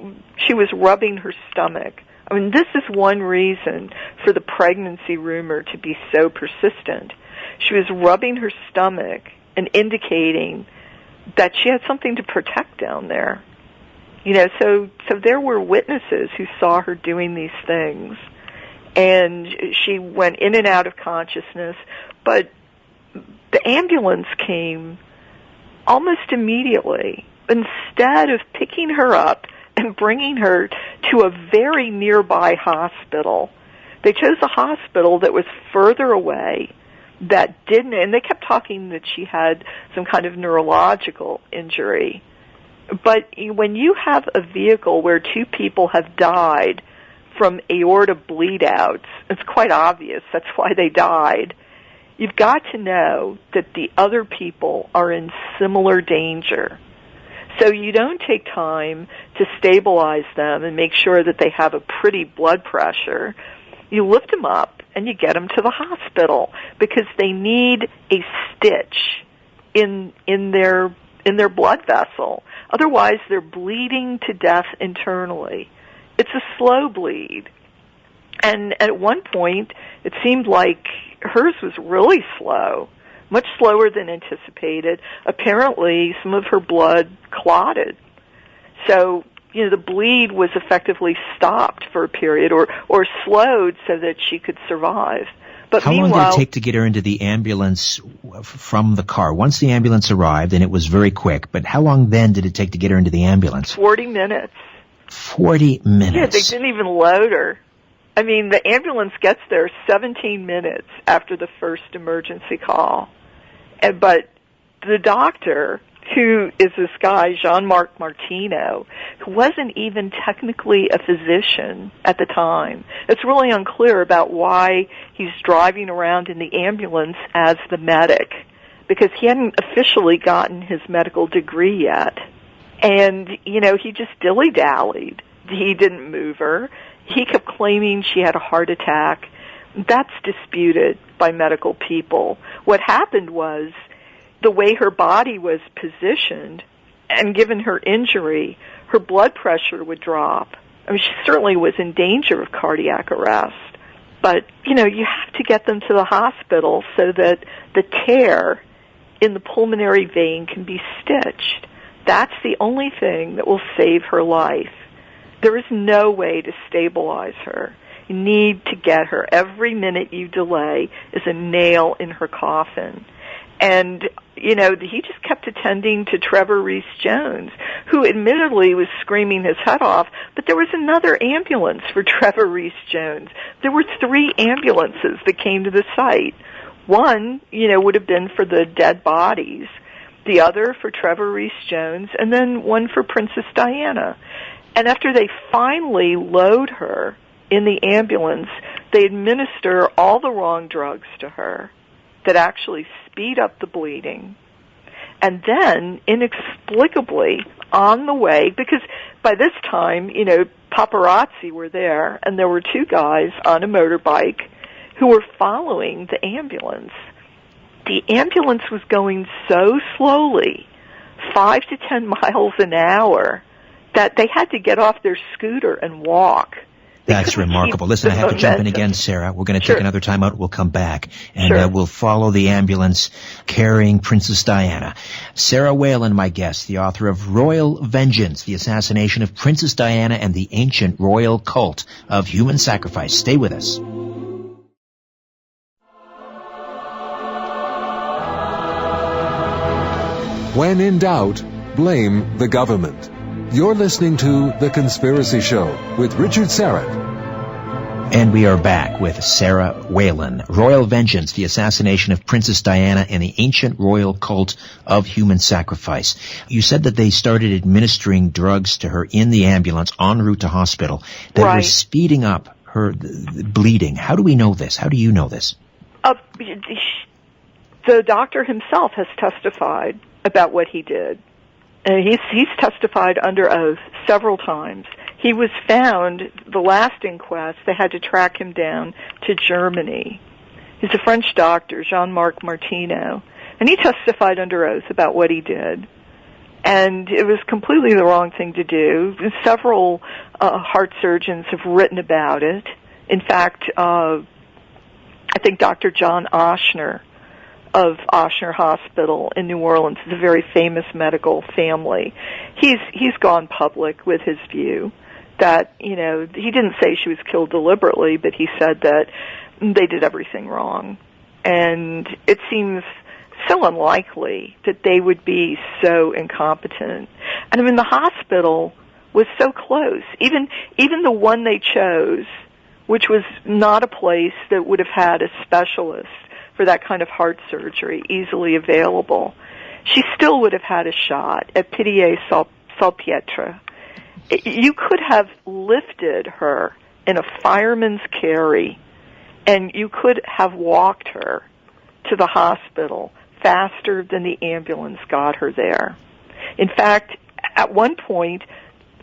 was rubbing her stomach. I mean, this is one reason for the pregnancy rumor to be so persistent. She was rubbing her stomach and indicating that she had something to protect down there. So there were witnesses who saw her doing these things, and she went in and out of consciousness, but the ambulance came almost immediately. Instead of picking her up and bringing her to a very nearby hospital, they chose a hospital that was further away, that didn't, and they kept talking that she had some kind of neurological injury. But when you have a vehicle where two people have died from aorta bleed-outs, it's quite obvious that's why they died. You've got to know that the other people are in similar danger. So you don't take time to stabilize them and make sure that they have a pretty blood pressure. You lift them up and you get them to the hospital because they need a stitch in their blood vessel. Otherwise, they're bleeding to death internally. It's a slow bleed. And at one point, it seemed like hers was really slow, much slower than anticipated. Apparently, some of her blood clotted. So, the bleed was effectively stopped for a period or slowed so that she could survive. But how long did it take to get her into the ambulance from the car? Once the ambulance arrived, and it was very quick, but how long then did it take to get her into the ambulance? 40 minutes. 40 minutes. Yeah, they didn't even load her. I mean, the ambulance gets there 17 minutes after the first emergency call. But the doctor, who is this guy, Jean-Marc Martineau, who wasn't even technically a physician at the time. It's really unclear about why he's driving around in the ambulance as the medic, because he hadn't officially gotten his medical degree yet. And, he just dilly-dallied. He didn't move her. He kept claiming she had a heart attack. That's disputed by medical people. What happened was the way her body was positioned, and given her injury, her blood pressure would drop. I mean, she certainly was in danger of cardiac arrest. But, you have to get them to the hospital so that the tear in the pulmonary vein can be stitched. That's the only thing that will save her life. There is no way to stabilize her. You need to get her. Every minute you delay is a nail in her coffin. And, he just kept attending to Trevor Rees-Jones, who admittedly was screaming his head off, but there was another ambulance for Trevor Rees-Jones. There were 3 ambulances that came to the site. One, would have been for the dead bodies, the other for Trevor Rees-Jones, and then one for Princess Diana. And after they finally load her in the ambulance, they administer all the wrong drugs to her that actually speed up the bleeding. And then, inexplicably, on the way, because by this time, paparazzi were there, and there were 2 guys on a motorbike who were following the ambulance. The ambulance was going so slowly, 5 to 10 miles an hour, that they had to get off their scooter and walk. That's remarkable. Listen, I have to jump in again, Sarah. We're going to take another time out. We'll come back, and we'll follow the ambulance carrying Princess Diana. Sarah Whalen, my guest, the author of Royal Vengeance, the Assassination of Princess Diana and the Ancient Royal Cult of Human Sacrifice. Stay with us. When in doubt, blame the government. You're listening to The Conspiracy Show with Richard Syrett. And we are back with Sarah Whalen. Royal Vengeance, the Assassination of Princess Diana and the Ancient Royal Cult of Human Sacrifice. You said that they started administering drugs to her in the ambulance en route to hospital that were speeding up her bleeding. How do we know this? How do you know this? The doctor himself has testified about what he did. He's testified under oath several times. He was found, the last inquest, they had to track him down to Germany. He's a French doctor, Jean-Marc Martineau. And he testified under oath about what he did. And it was completely the wrong thing to do. Several heart surgeons have written about it. In fact, I think Dr. John Ochsner of Ochsner Hospital in New Orleans is a very famous medical family. He's gone public with his view that, he didn't say she was killed deliberately, but he said that they did everything wrong. And it seems so unlikely that they would be so incompetent. And I mean, the hospital was so close. Even the one they chose, which was not a place that would have had a specialist for that kind of heart surgery easily available, she still would have had a shot at Pitié-Salpêtre. You could have lifted her in a fireman's carry, and you could have walked her to the hospital faster than the ambulance got her there. In fact, at one point,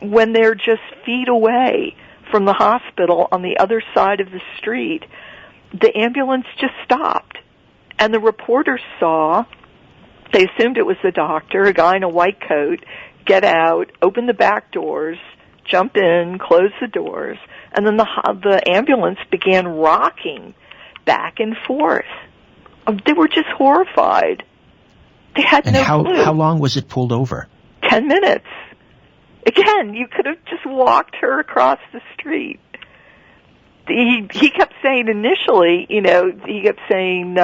when they're just feet away from the hospital on the other side of the street, the ambulance just stopped. And the reporters saw, they assumed it was the doctor, a guy in a white coat, get out, open the back doors, jump in, close the doors, and then the ambulance began rocking back and forth. They were just horrified. They had no clue. How long was it pulled over? 10 minutes. Again, you could have just walked her across the street. He kept saying initially, he kept saying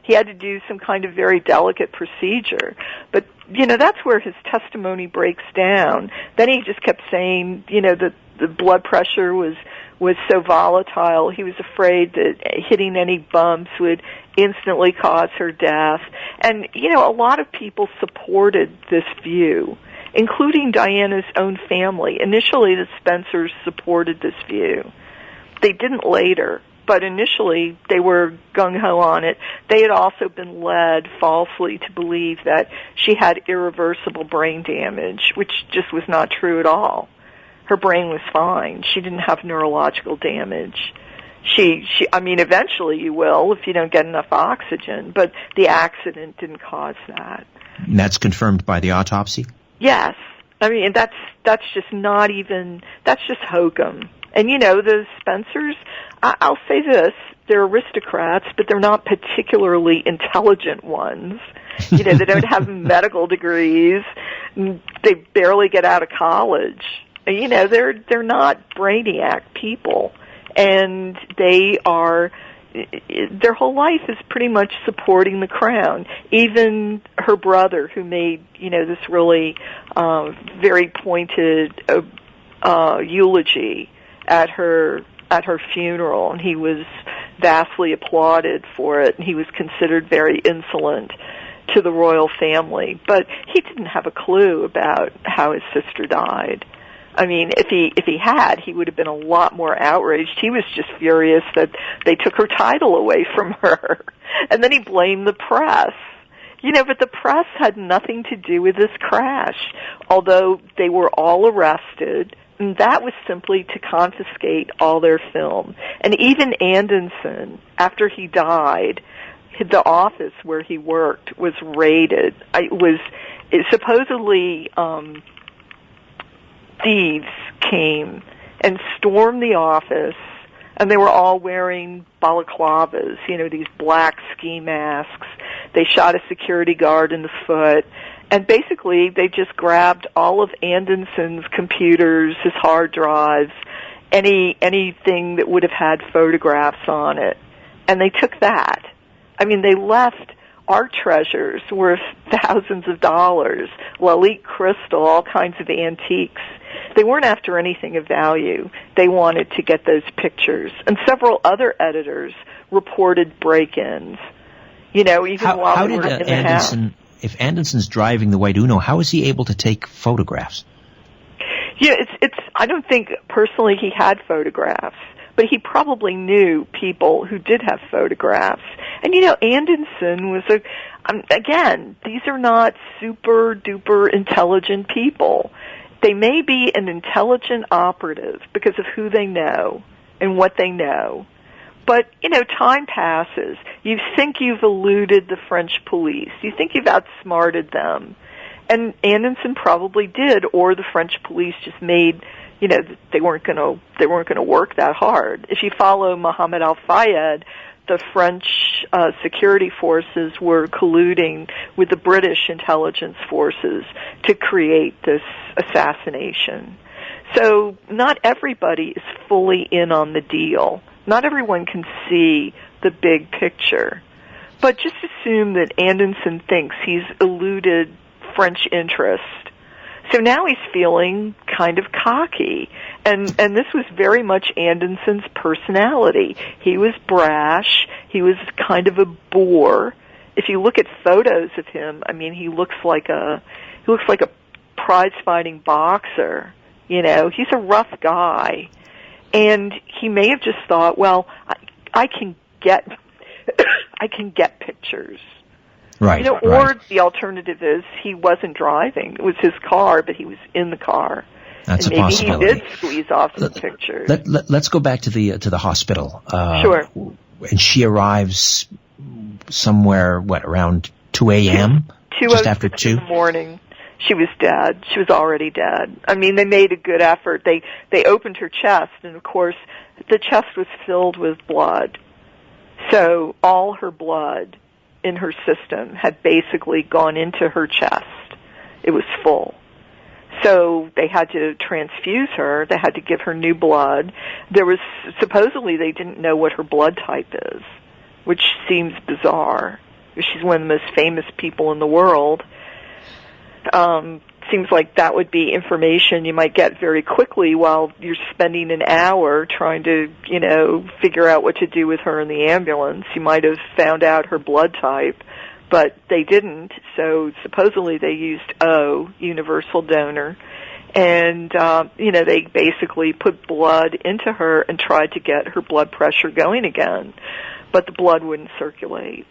he had to do some kind of very delicate procedure. But, that's where his testimony breaks down. Then he just kept saying, that the blood pressure was so volatile, he was afraid that hitting any bumps would instantly cause her death. And, a lot of people supported this view, including Diana's own family. Initially, the Spencers supported this view. They didn't later, but initially they were gung-ho on it. They had also been led falsely to believe that she had irreversible brain damage, which just was not true at all. Her brain was fine. She didn't have neurological damage. Eventually you will if you don't get enough oxygen, but the accident didn't cause that. And that's confirmed by the autopsy? Yes. That's just not even, that's just hokum. And, the Spencers, I'll say this, they're aristocrats, but they're not particularly intelligent ones. They don't have medical degrees. They barely get out of college. They're not brainiac people. And their whole life is pretty much supporting the crown. Even her brother, who made, this really very pointed eulogy at her funeral, and he was vastly applauded for it, and he was considered very insolent to the royal family. But he didn't have a clue about how his sister died. If he had, he would have been a lot more outraged. He was just furious that they took her title away from her. And then he blamed the press. But the press had nothing to do with this crash, although they were all arrested. And that was simply to confiscate all their film. And even Anderson, after he died, the office where he worked was raided. Supposedly thieves came and stormed the office, and they were all wearing balaclavas, these black ski masks. They shot a security guard in the foot. And basically, they just grabbed all of Anderson's computers, his hard drives, anything that would have had photographs on it. And they took that. They left art treasures worth thousands of dollars, Lalique crystal, all kinds of antiques. They weren't after anything of value. They wanted to get those pictures. And several other editors reported break-ins, while they were in the house. If Anderson's driving the White Uno, how is he able to take photographs? I don't think personally he had photographs, but he probably knew people who did have photographs. And Anderson was again, these are not super duper intelligent people. They may be an intelligent operative because of who they know and what they know, But, time passes. You think you've eluded the French police. You think you've outsmarted them. And Anderson probably did, or the French police just made, they weren't going to work that hard. If you follow Mohammed Al-Fayed, the French security forces were colluding with the British intelligence forces to create this assassination. So not everybody is fully in on the deal. Not everyone can see the big picture. But just assume that Anderson thinks he's eluded French interest. So now he's feeling kind of cocky. And this was very much Anderson's personality. He was brash. He was kind of a bore. If you look at photos of him, he looks like a prize-fighting boxer. He's a rough guy. And he may have just thought, well, I can get pictures. Right. Or the alternative is he wasn't driving. It was his car, but he was in the car. That's and a possibility. Maybe he did squeeze off some pictures. Let's go back to the hospital. Sure. And she arrives somewhere, around 2 a.m.? Just after 2? In the morning. She was dead. She was already dead. They made a good effort. They opened her chest, and of course, the chest was filled with blood. So all her blood in her system had basically gone into her chest. It was full. So they had to transfuse her. They had to give her new blood. Supposedly they didn't know what her blood type is, which seems bizarre. She's one of the most famous people in the world. Seems like that would be information you might get very quickly while you're spending an hour trying to, figure out what to do with her in the ambulance. You might have found out her blood type, but they didn't. So supposedly they used O, universal donor, and, they basically put blood into her and tried to get her blood pressure going again, but the blood wouldn't circulate.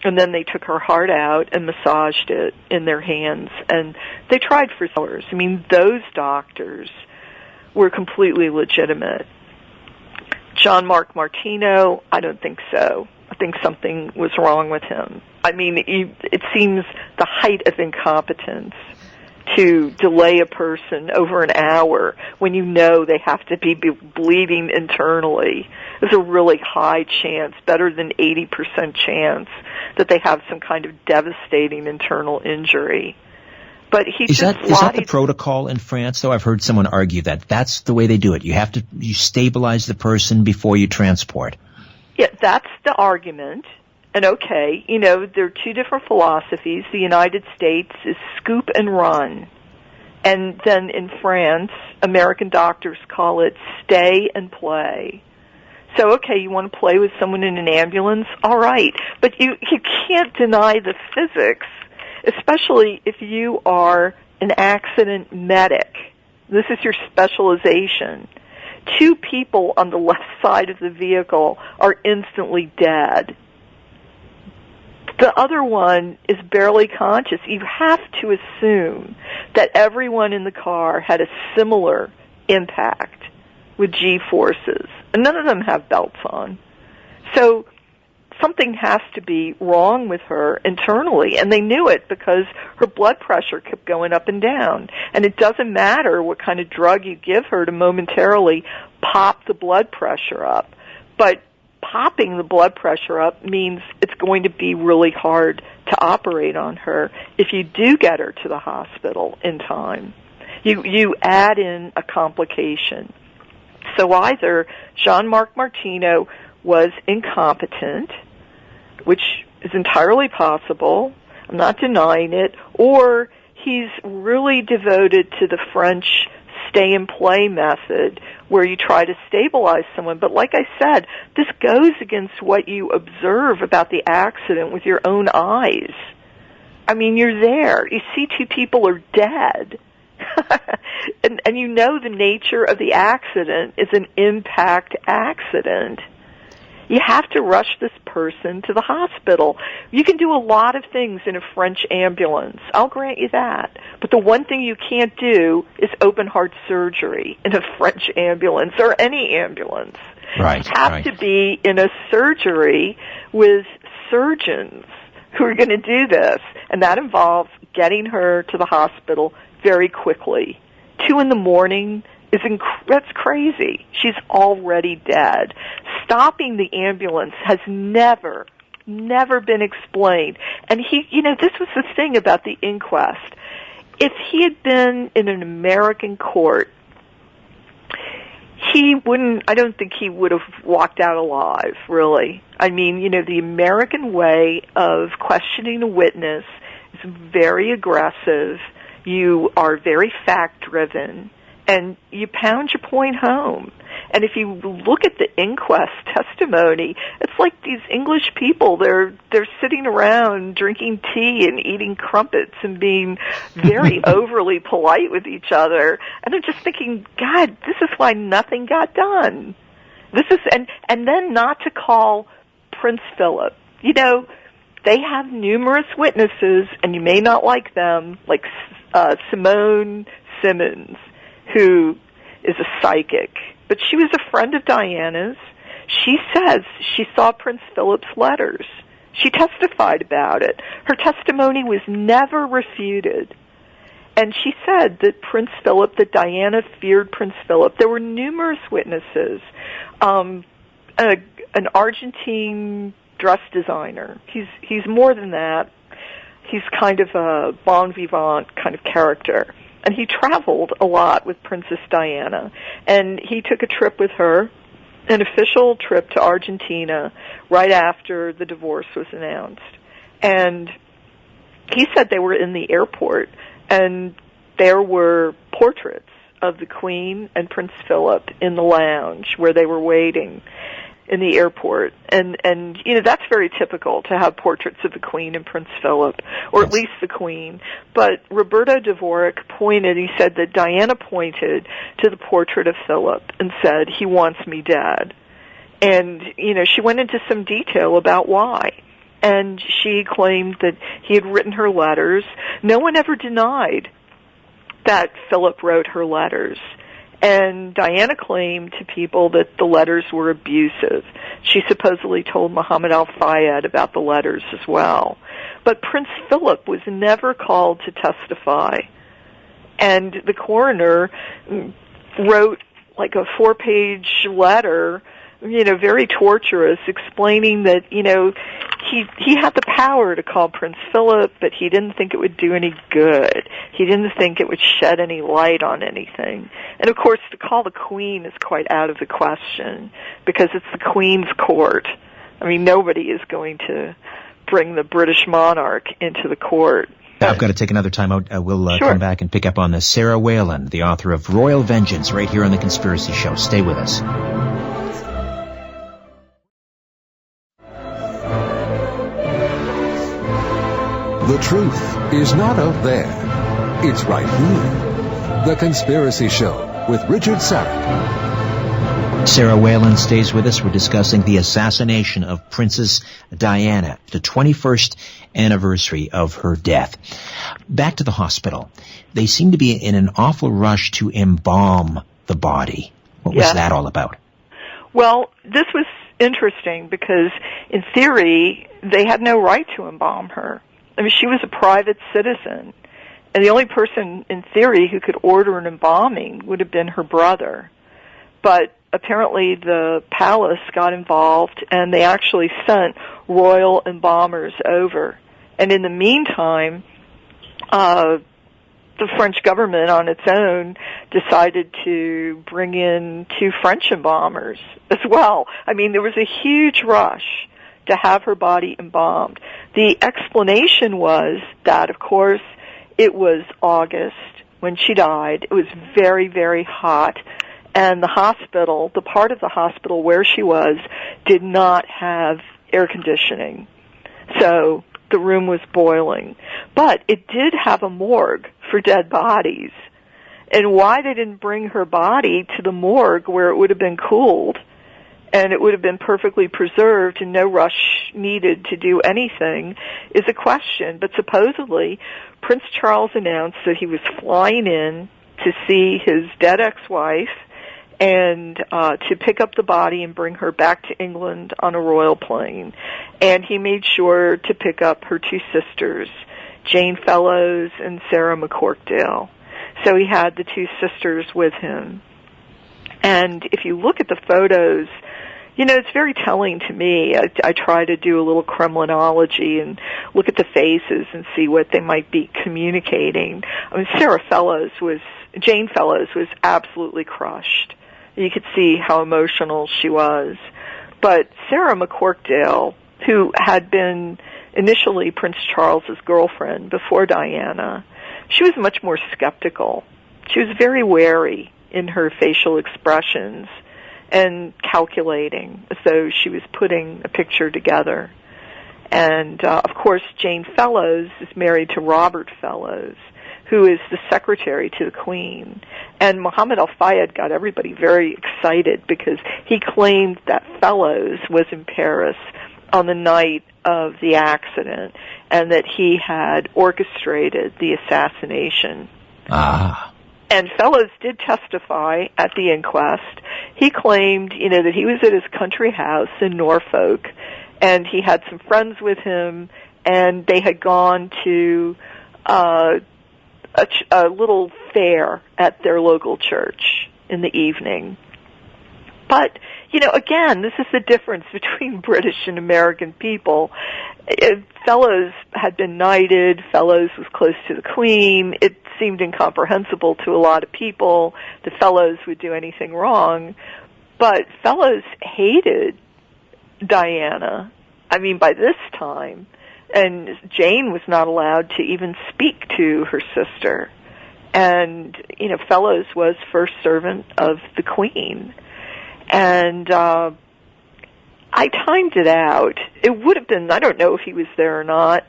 And then they took her heart out and massaged it in their hands. And they tried for hours. Those doctors were completely legitimate. John Mark Martino, I don't think so. I think something was wrong with him. It seems the height of incompetence to delay a person over an hour when you know they have to be bleeding internally. There's a really high chance, better than 80% chance, that they have some kind of devastating internal injury. But is that the protocol in France, though? I've heard someone argue that that's the way they do it. You stabilize the person before you transport. Yeah, that's the argument. And okay, there are two different philosophies. The United States is scoop and run. And then in France, American doctors call it stay and play. So, okay, you want to play with someone in an ambulance? All right. But you can't deny the physics, especially if you are an accident medic. This is your specialization. 2 people on the left side of the vehicle are instantly dead. The other one is barely conscious. You have to assume that everyone in the car had a similar impact with G-forces. And none of them have belts on. So something has to be wrong with her internally. And they knew it because her blood pressure kept going up and down. And it doesn't matter what kind of drug you give her to momentarily pop the blood pressure up. But popping the blood pressure up means it's going to be really hard to operate on her if you do get her to the hospital in time. You add in a complication. So either Jean-Marc Martino was incompetent, which is entirely possible, I'm not denying it, or he's really devoted to the French stay-and-play method where you try to stabilize someone. But like I said, this goes against what you observe about the accident with your own eyes. You're there. You see 2 people are dead. and you know the nature of the accident is an impact accident. You have to rush this person to the hospital. You can do a lot of things in a French ambulance. I'll grant you that. But the one thing you can't do is open heart surgery in a French ambulance or any ambulance. Right. You have to be in a surgery with surgeons who are going to do this, and that involves getting her to the hospital very quickly. 2 a.m. That's crazy. She's already dead. Stopping the ambulance has never been explained. And this was the thing about the inquest. If he had been in an American court, I don't think he would have walked out alive, really. I mean, the American way of questioning a witness is very aggressive. You are very fact-driven, and you pound your point home. And if you look at the inquest testimony, it's like these English people, they're sitting around drinking tea and eating crumpets and being very overly polite with each other. And I'm just thinking, God, this is why nothing got done. And then not to call Prince Philip. They have numerous witnesses, and you may not like them, like Simone Simmons, who is a psychic. But she was a friend of Diana's. She says she saw Prince Philip's letters. She testified about it. Her testimony was never refuted. And she said that Diana feared Prince Philip. There were numerous witnesses. An Argentine dress designer. He's more than that. He's kind of a bon vivant kind of character. And he traveled a lot with Princess Diana. And he took a trip with her, an official trip to Argentina, right after the divorce was announced. And he said they were in the airport, and there were portraits of the Queen and Prince Philip in the lounge where they were waiting in the airport. And that's very typical to have portraits of the Queen and Prince Philip, or at least the Queen. But Roberto Dvorak he said that Diana pointed to the portrait of Philip and said, "He wants me dead." And, she went into some detail about why. And she claimed that he had written her letters. No one ever denied that Philip wrote her letters. And Diana claimed to people that the letters were abusive. She supposedly told Muhammad al-Fayed about the letters as well. But Prince Philip was never called to testify. And the coroner wrote like a 4-page letter, very torturous, explaining that, he had the power to call Prince Philip, but he didn't think it would do any good. He didn't think it would shed any light on anything. And of course, to call the Queen is quite out of the question, because it's the Queen's court. I mean, nobody is going to bring the British monarch into the court. I've got to take another time out. We'll come back and pick up on this. Sarah Whalen, the author of Royal Vengeance, right here on The Conspiracy Show. Stay with us. The truth is not out there. It's right here. The Conspiracy Show with Richard Syrett. Sarah Whalen stays with us. We're discussing the assassination of Princess Diana, the 21st anniversary of her death. Back to the hospital. They seem to be in an awful rush to embalm the body. What was that all about? Well, this was interesting because, in theory, they had no right to embalm her. I mean, she was a private citizen, and the only person, in theory, who could order an embalming would have been her brother. But apparently the palace got involved, and they actually sent royal embalmers over. And in the meantime, the French government on its own decided to bring in 2 French embalmers as well. I mean, there was a huge rush to have her body embalmed. The explanation was that, of course, it was August when she died. It was very, very hot, and the hospital, the part of the hospital where she was, did not have air conditioning. So the room was boiling. But it did have a morgue for dead bodies. And why they didn't bring her body to the morgue where it would have been cooled and it would have been perfectly preserved and no rush needed to do anything is a question. But supposedly, Prince Charles announced that he was flying in to see his dead ex-wife and to pick up the body and bring her back to England on a royal plane. And he made sure to pick up her two sisters, Jane Fellows and Sarah McCorkdale. So he had the two sisters with him. And if you look at the photos, you know, it's very telling to me. I try to do a little Kremlinology and look at the faces and see what they might be communicating. I mean, Jane Fellows was absolutely crushed. You could see how emotional she was. But Sarah McCorkdale, who had been initially Prince Charles's girlfriend before Diana, she was much more skeptical. She was very wary in her facial expressions and calculating, as though she was putting a picture together. And, of course, Jane Fellows is married to Robert Fellows, who is the secretary to the Queen. And Muhammad al-Fayed got everybody very excited because he claimed that Fellows was in Paris on the night of the accident and that he had orchestrated the assassination. Ah. And Fellows did testify at the inquest. He claimed, you know, that he was at his country house in Norfolk, and he had some friends with him, and they had gone to a little fair at their local church in the evening. But, you know, again, this is the difference between British and American people. Fellows had been knighted. Fellows was close to the Queen. It seemed incomprehensible to a lot of people that Fellows would do anything wrong. But Fellows hated Diana, I mean, by this time. And Jane was not allowed to even speak to her sister. And, you know, Fellows was first servant of the Queen. And I timed it out. It would have been, I don't know if he was there or not.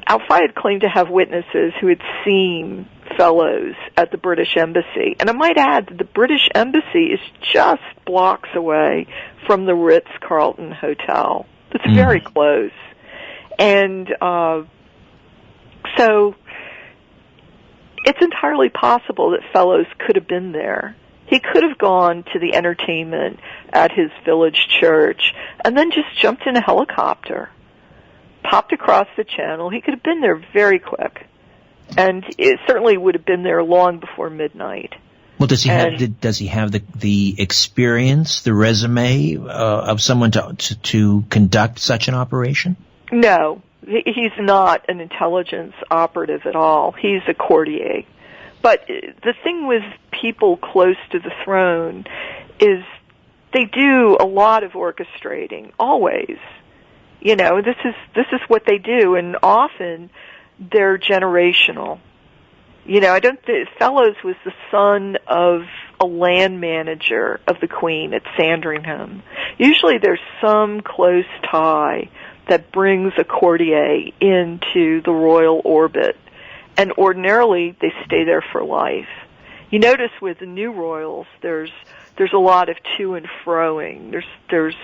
Al-Fayed claimed to have witnesses who had seen Fellows at the British Embassy. And I might add that the British Embassy is just blocks away from the Ritz-Carlton Hotel. It's very close. And so it's entirely possible that Fellows could have been there. He could have gone to the entertainment at his village church and then just jumped in a helicopter, popped across the channel. He could have been there very quick, and it certainly would have been there long before midnight. Well, does he have the experience, the resume of someone to conduct such an operation? No, he's not an intelligence operative at all. He's a courtier. But the thing with people close to the throne is they do a lot of orchestrating, always. You know, this is what they do, and often they're generational. You know, Fellows was the son of a land manager of the Queen at Sandringham. Usually there's some close tie that brings a courtier into the royal orbit. And ordinarily, they stay there for life. You notice with the new royals, there's a lot of to and froing. There's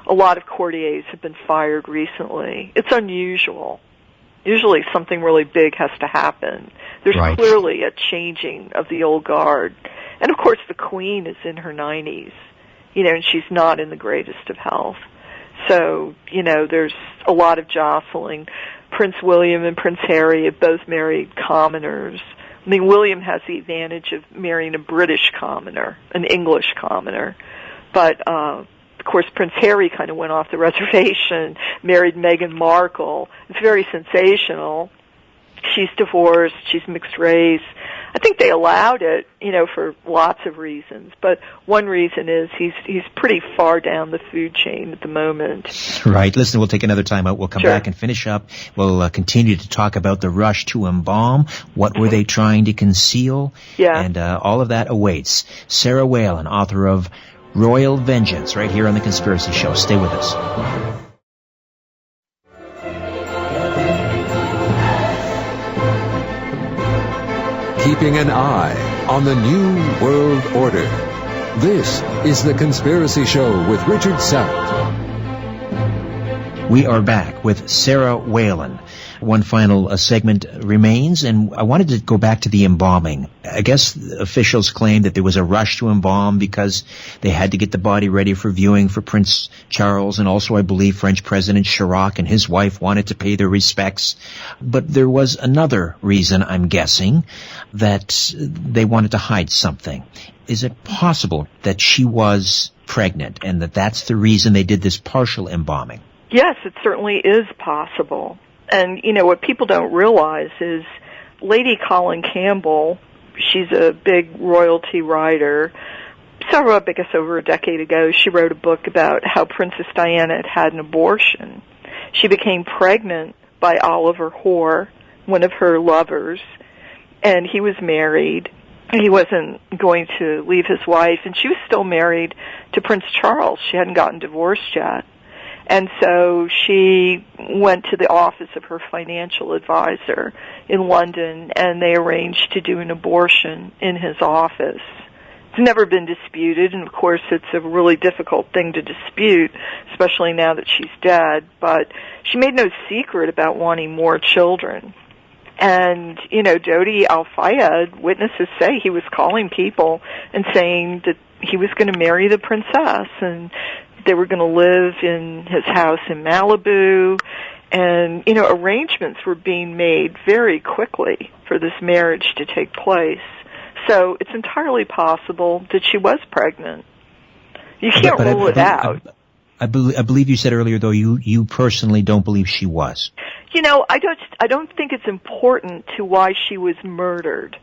a lot of courtiers have been fired recently. It's unusual. Usually, something really big has to happen. There's clearly a changing of the old guard, and of course, the Queen is in her 90s. You know, and she's not in the greatest of health. So, you know, there's a lot of jostling. Prince William and Prince Harry have both married commoners. I mean, William has the advantage of marrying a British commoner, an English commoner. But, of course, Prince Harry kind of went off the reservation, married Meghan Markle. It's very sensational. She's divorced. She's mixed race. I think they allowed it, you know, for lots of reasons. But one reason is he's pretty far down the food chain at the moment. Right. Listen, we'll take another time out. We'll come back and finish up. We'll continue to talk about the rush to embalm. What were they trying to conceal? Yeah. And all of that awaits. Sarah Whalen, author of Royal Vengeance, right here on The Conspiracy Show. Stay with us. Keeping an eye on the New World Order. This is The Conspiracy Show with Richard Syrett. We are back with Sarah Whalen. One final segment remains, and I wanted to go back to the embalming. I guess officials claim that there was a rush to embalm because they had to get the body ready for viewing for Prince Charles, and also I believe French President Chirac and his wife wanted to pay their respects. But there was another reason, I'm guessing, that they wanted to hide something. Is it possible that she was pregnant and that that's the reason they did this partial embalming? Yes, it certainly is possible. And, what people don't realize is Lady Colin Campbell, she's a big royalty writer. I guess over a decade ago, she wrote a book about how Princess Diana had an abortion. She became pregnant by Oliver Hoare, one of her lovers, and he was married. He wasn't going to leave his wife, and she was still married to Prince Charles. She hadn't gotten divorced yet. And so she went to the office of her financial advisor in London, and they arranged to do an abortion in his office. It's never been disputed, and of course it's a really difficult thing to dispute, especially now that she's dead, but she made no secret about wanting more children. And, Dodi Al-Fayed, witnesses say he was calling people and saying that he was going to marry the princess, and they were going to live in his house in Malibu, and, arrangements were being made very quickly for this marriage to take place. So it's entirely possible that she was pregnant. You can't rule it out. I believe you said earlier, though, you personally don't believe she was. I don't think it's important to why she was murdered.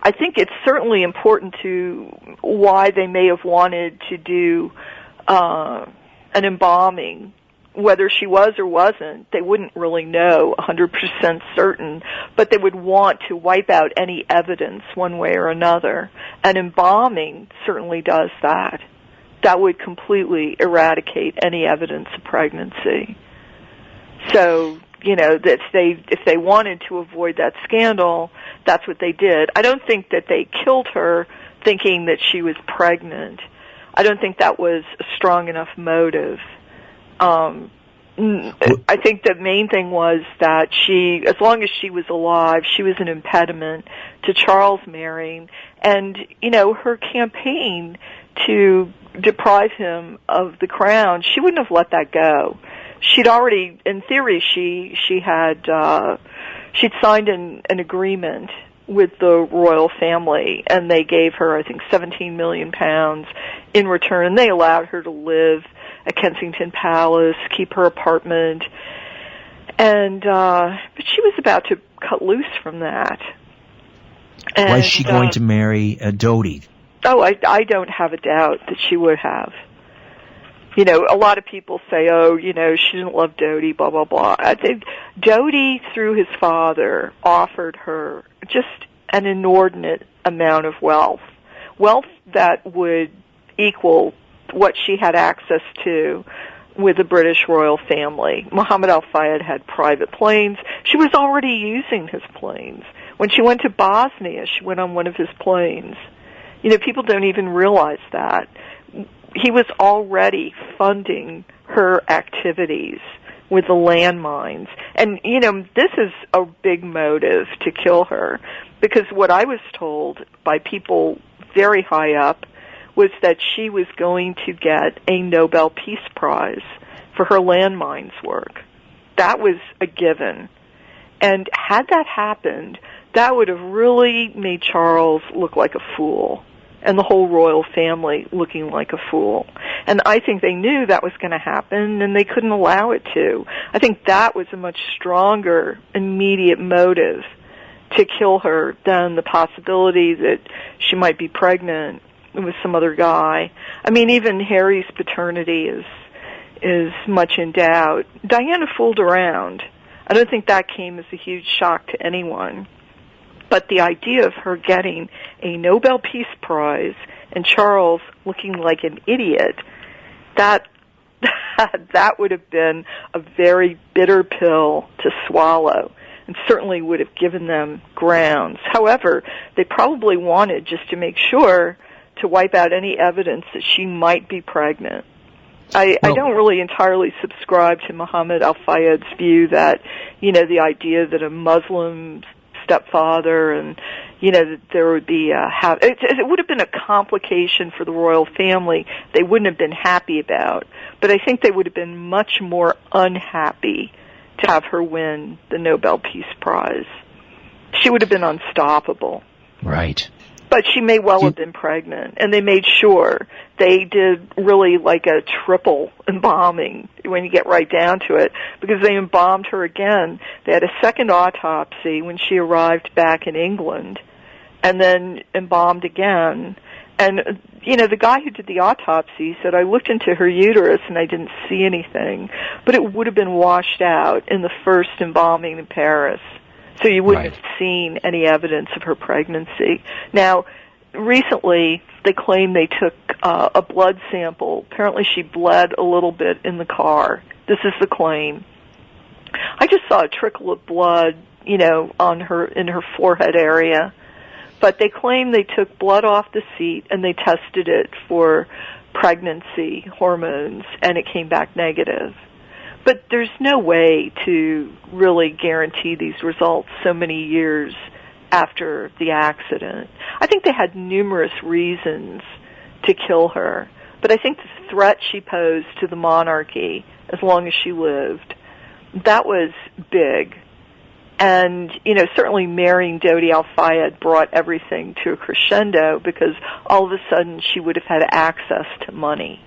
I think it's certainly important to why they may have wanted to do an embalming. Whether she was or wasn't, they wouldn't really know 100% certain, but they would want to wipe out any evidence one way or another. And embalming certainly does that. That would completely eradicate any evidence of pregnancy. So, that if they wanted to avoid that scandal, that's what they did. I don't think that they killed her thinking that she was pregnant. I don't think that was a strong enough motive. I think the main thing was that as long as she was alive, she was an impediment to Charles marrying. And, her campaign to deprive him of the crown, she wouldn't have let that go. She'd already, in theory, she'd signed an agreement with the royal family, and they gave her, I think, £17 million in return, and they allowed her to live at Kensington Palace, keep her apartment, and but she was about to cut loose from that. And, was she going to marry Dodi? Oh, I don't have a doubt that she would have. A lot of people say, she didn't love Dodi, blah, blah, blah. I think Dodi, through his father, offered her just an inordinate amount of wealth that would equal what she had access to with the British royal family. Muhammad Al-Fayed had private planes. She was already using his planes. When she went to Bosnia, she went on one of his planes. People don't even realize that. He was already funding her activities with the landmines. And, this is a big motive to kill her, because what I was told by people very high up was that she was going to get a Nobel Peace Prize for her landmines work. That was a given. And had that happened, that would have really made Charles look like a fool, and the whole royal family looking like a fool. And I think they knew that was going to happen, and they couldn't allow it to. I think that was a much stronger, immediate motive to kill her than the possibility that she might be pregnant with some other guy. I mean, even Harry's paternity is much in doubt. Diana fooled around. I don't think that came as a huge shock to anyone. But the idea of her getting a Nobel Peace Prize and Charles looking like an idiot, that would have been a very bitter pill to swallow, and certainly would have given them grounds. However, they probably wanted, just to make sure, to wipe out any evidence that she might be pregnant. I don't really entirely subscribe to Muhammad al-Fayed's view that, the idea that a Muslim stepfather and, that there would be it would have been a complication for the royal family they wouldn't have been happy about. But I think they would have been much more unhappy to have her win the Nobel Peace Prize. She would have been unstoppable. Right. But she may well have been pregnant, and they made sure they did really like a triple embalming when you get right down to it, because they embalmed her again. They had a second autopsy when she arrived back in England, and then embalmed again. And, the guy who did the autopsy said, I looked into her uterus and I didn't see anything, but it would have been washed out in the first embalming in Paris. So you wouldn't have seen any evidence of her pregnancy. Now, recently, they claim they took a blood sample. Apparently she bled a little bit in the car. This is the claim. I just saw a trickle of blood, in her forehead area. But they claim they took blood off the seat and they tested it for pregnancy hormones, and it came back negative. But there's no way to really guarantee these results so many years after the accident. I think they had numerous reasons to kill her, but I think the threat she posed to the monarchy as long as she lived, that was big. And, certainly marrying Dodi al-Fayed brought everything to a crescendo, because all of a sudden she would have had access to money,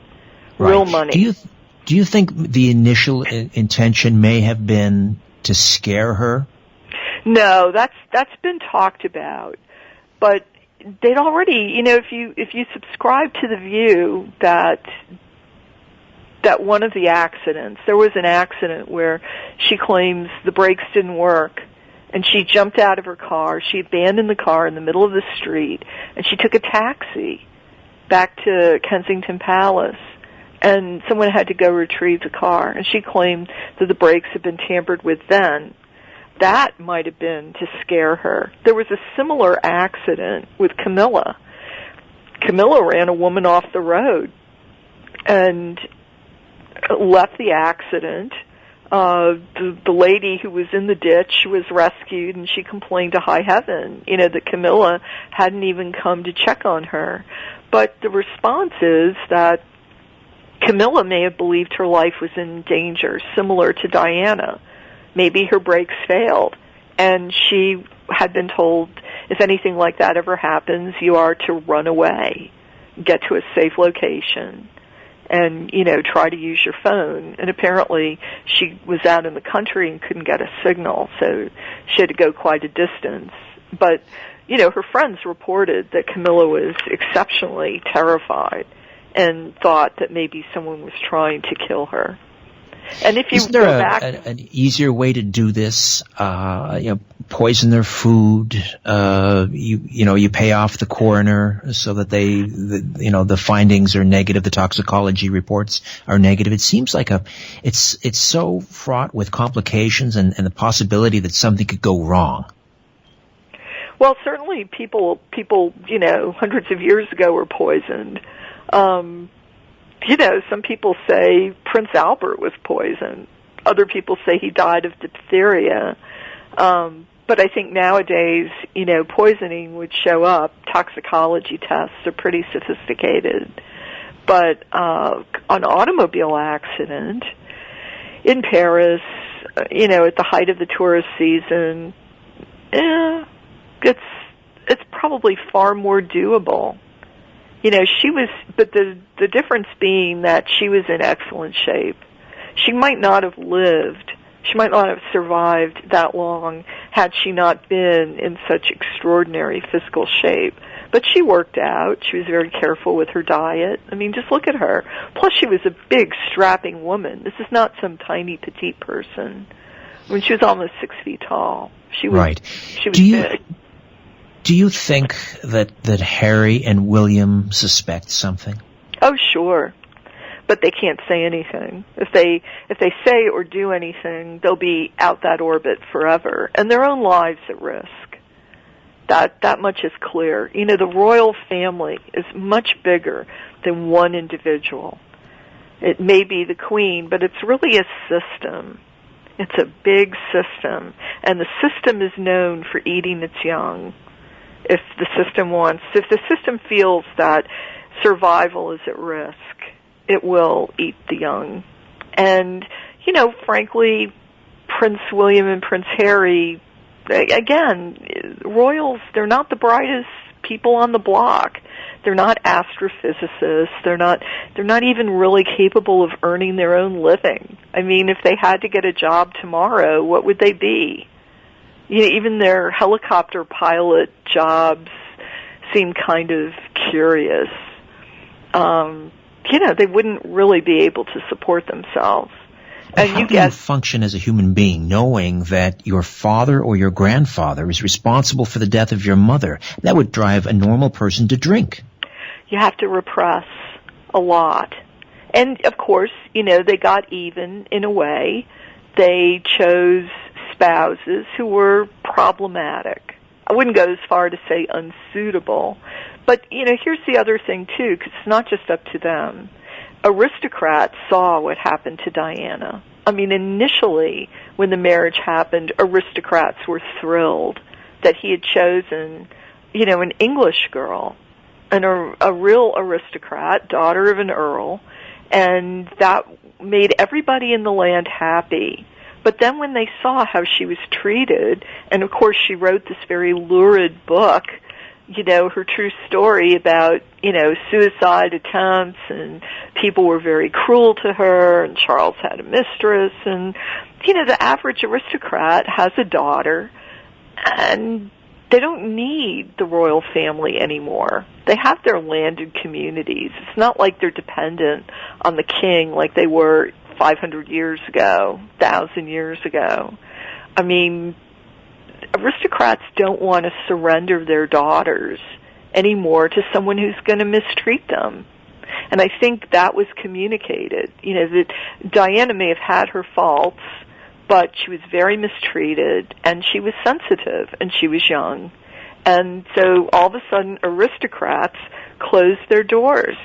real money. Do you think the initial intention may have been to scare her? No, that's been talked about. But they'd already, if you subscribe to the view that one of the accidents, there was an accident where she claims the brakes didn't work, and she jumped out of her car, she abandoned the car in the middle of the street, and she took a taxi back to Kensington Palace. And someone had to go retrieve the car, and she claimed that the brakes had been tampered with then. That might have been to scare her. There was a similar accident with Camilla. Camilla ran a woman off the road and left the accident. The lady who was in the ditch was rescued, and she complained to high heaven, that Camilla hadn't even come to check on her. But the response is that Camilla may have believed her life was in danger, similar to Diana. Maybe her brakes failed, and she had been told, if anything like that ever happens, you are to run away, get to a safe location, and, try to use your phone. And apparently she was out in the country and couldn't get a signal, so she had to go quite a distance. But, her friends reported that Camilla was exceptionally terrified and thought that maybe someone was trying to kill her. And if you Isn't there an easier way to do this? Poison their food. You pay off the coroner so that the findings are negative. The toxicology reports are negative. It seems like it's so fraught with complications and the possibility that something could go wrong. Well, certainly people, hundreds of years ago were poisoned. Some people say Prince Albert was poisoned. Other people say he died of diphtheria. But I think nowadays, poisoning would show up. Toxicology tests are pretty sophisticated. But an automobile accident in Paris, at the height of the tourist season, it's probably far more doable. But the difference being that she was in excellent shape. She might not have lived, she might not have survived that long had she not been in such extraordinary physical shape. But she worked out, she was very careful with her diet. I mean, just look at her. Plus she was a big, strapping woman. This is not some tiny, petite person. I mean, she was almost 6 feet tall. She was, right. She was big. Do you think that Harry and William suspect something? Oh, sure. But they can't say anything. If they say or do anything, they'll be out that orbit forever, and their own lives at risk. That much is clear. The royal family is much bigger than one individual. It may be the queen, but it's really a system. It's a big system, and the system is known for eating its young. If the system feels that survival is at risk, it will eat the young. And, frankly, Prince William and Prince Harry, again, royals, they're not the brightest people on the block. They're not astrophysicists. They're not even really capable of earning their own living. I mean, if they had to get a job tomorrow, what would they be? Even their helicopter pilot jobs seem kind of curious. They wouldn't really be able to support themselves. And how do you function as a human being knowing that your father or your grandfather is responsible for the death of your mother? That would drive a normal person to drink. You have to repress a lot. And, of course, they got even in a way. They chose spouses who were problematic. I wouldn't go as far to say unsuitable. But, here's the other thing, too, because it's not just up to them. Aristocrats saw what happened to Diana. I mean, initially, when the marriage happened, aristocrats were thrilled that he had chosen, an English girl, a real aristocrat, daughter of an earl, and that made everybody in the land happy. But then when they saw how she was treated, and of course she wrote this very lurid book, her true story about, suicide attempts, and people were very cruel to her, and Charles had a mistress, and, the average aristocrat has a daughter, and they don't need the royal family anymore. They have their landed communities. It's not like they're dependent on the king like they were 500 years ago, 1,000 years ago. I mean, aristocrats don't want to surrender their daughters anymore to someone who's going to mistreat them. And I think that was communicated. That Diana may have had her faults, but she was very mistreated, and she was sensitive, and she was young. And so all of a sudden, aristocrats closed their doors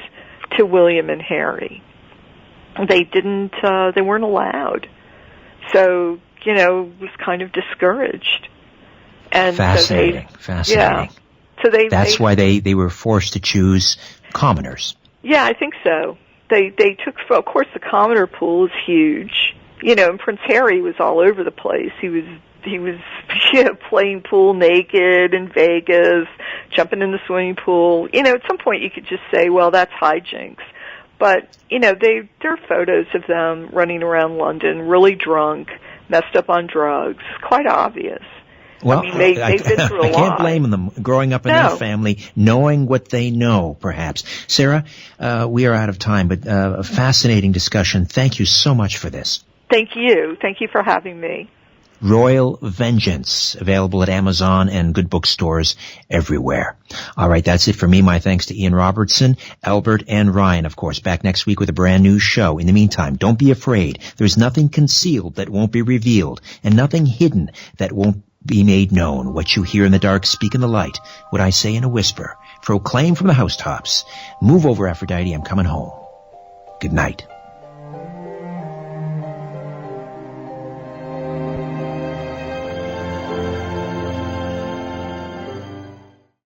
to William and Harry. They weren't allowed. So, it was kind of discouraged. And fascinating. Yeah. So that's why they were forced to choose commoners. Yeah, I think so. They took, of course, the commoner pool is huge. And Prince Harry was all over the place. He was playing pool naked in Vegas, jumping in the swimming pool. At some point you could just say, well, that's hijinks. But, there are photos of them running around London, really drunk, messed up on drugs. Quite obvious. Well, I mean, they've been through a lot. I can't blame them growing up in that family, knowing what they know, perhaps. Sarah, we are out of time, but a fascinating discussion. Thank you so much for this. Thank you. Thank you for having me. Royal Vengeance, available at Amazon and good bookstores everywhere. All right, that's it for me. My thanks to Ian Robertson, Albert, and Ryan, of course. Back next week with a brand new show. In the meantime, don't be afraid. There's nothing concealed that won't be revealed, and nothing hidden that won't be made known. What you hear in the dark, speak in the light. What I say in a whisper, proclaim from the housetops. Move over, Aphrodite, I'm coming home. Good night.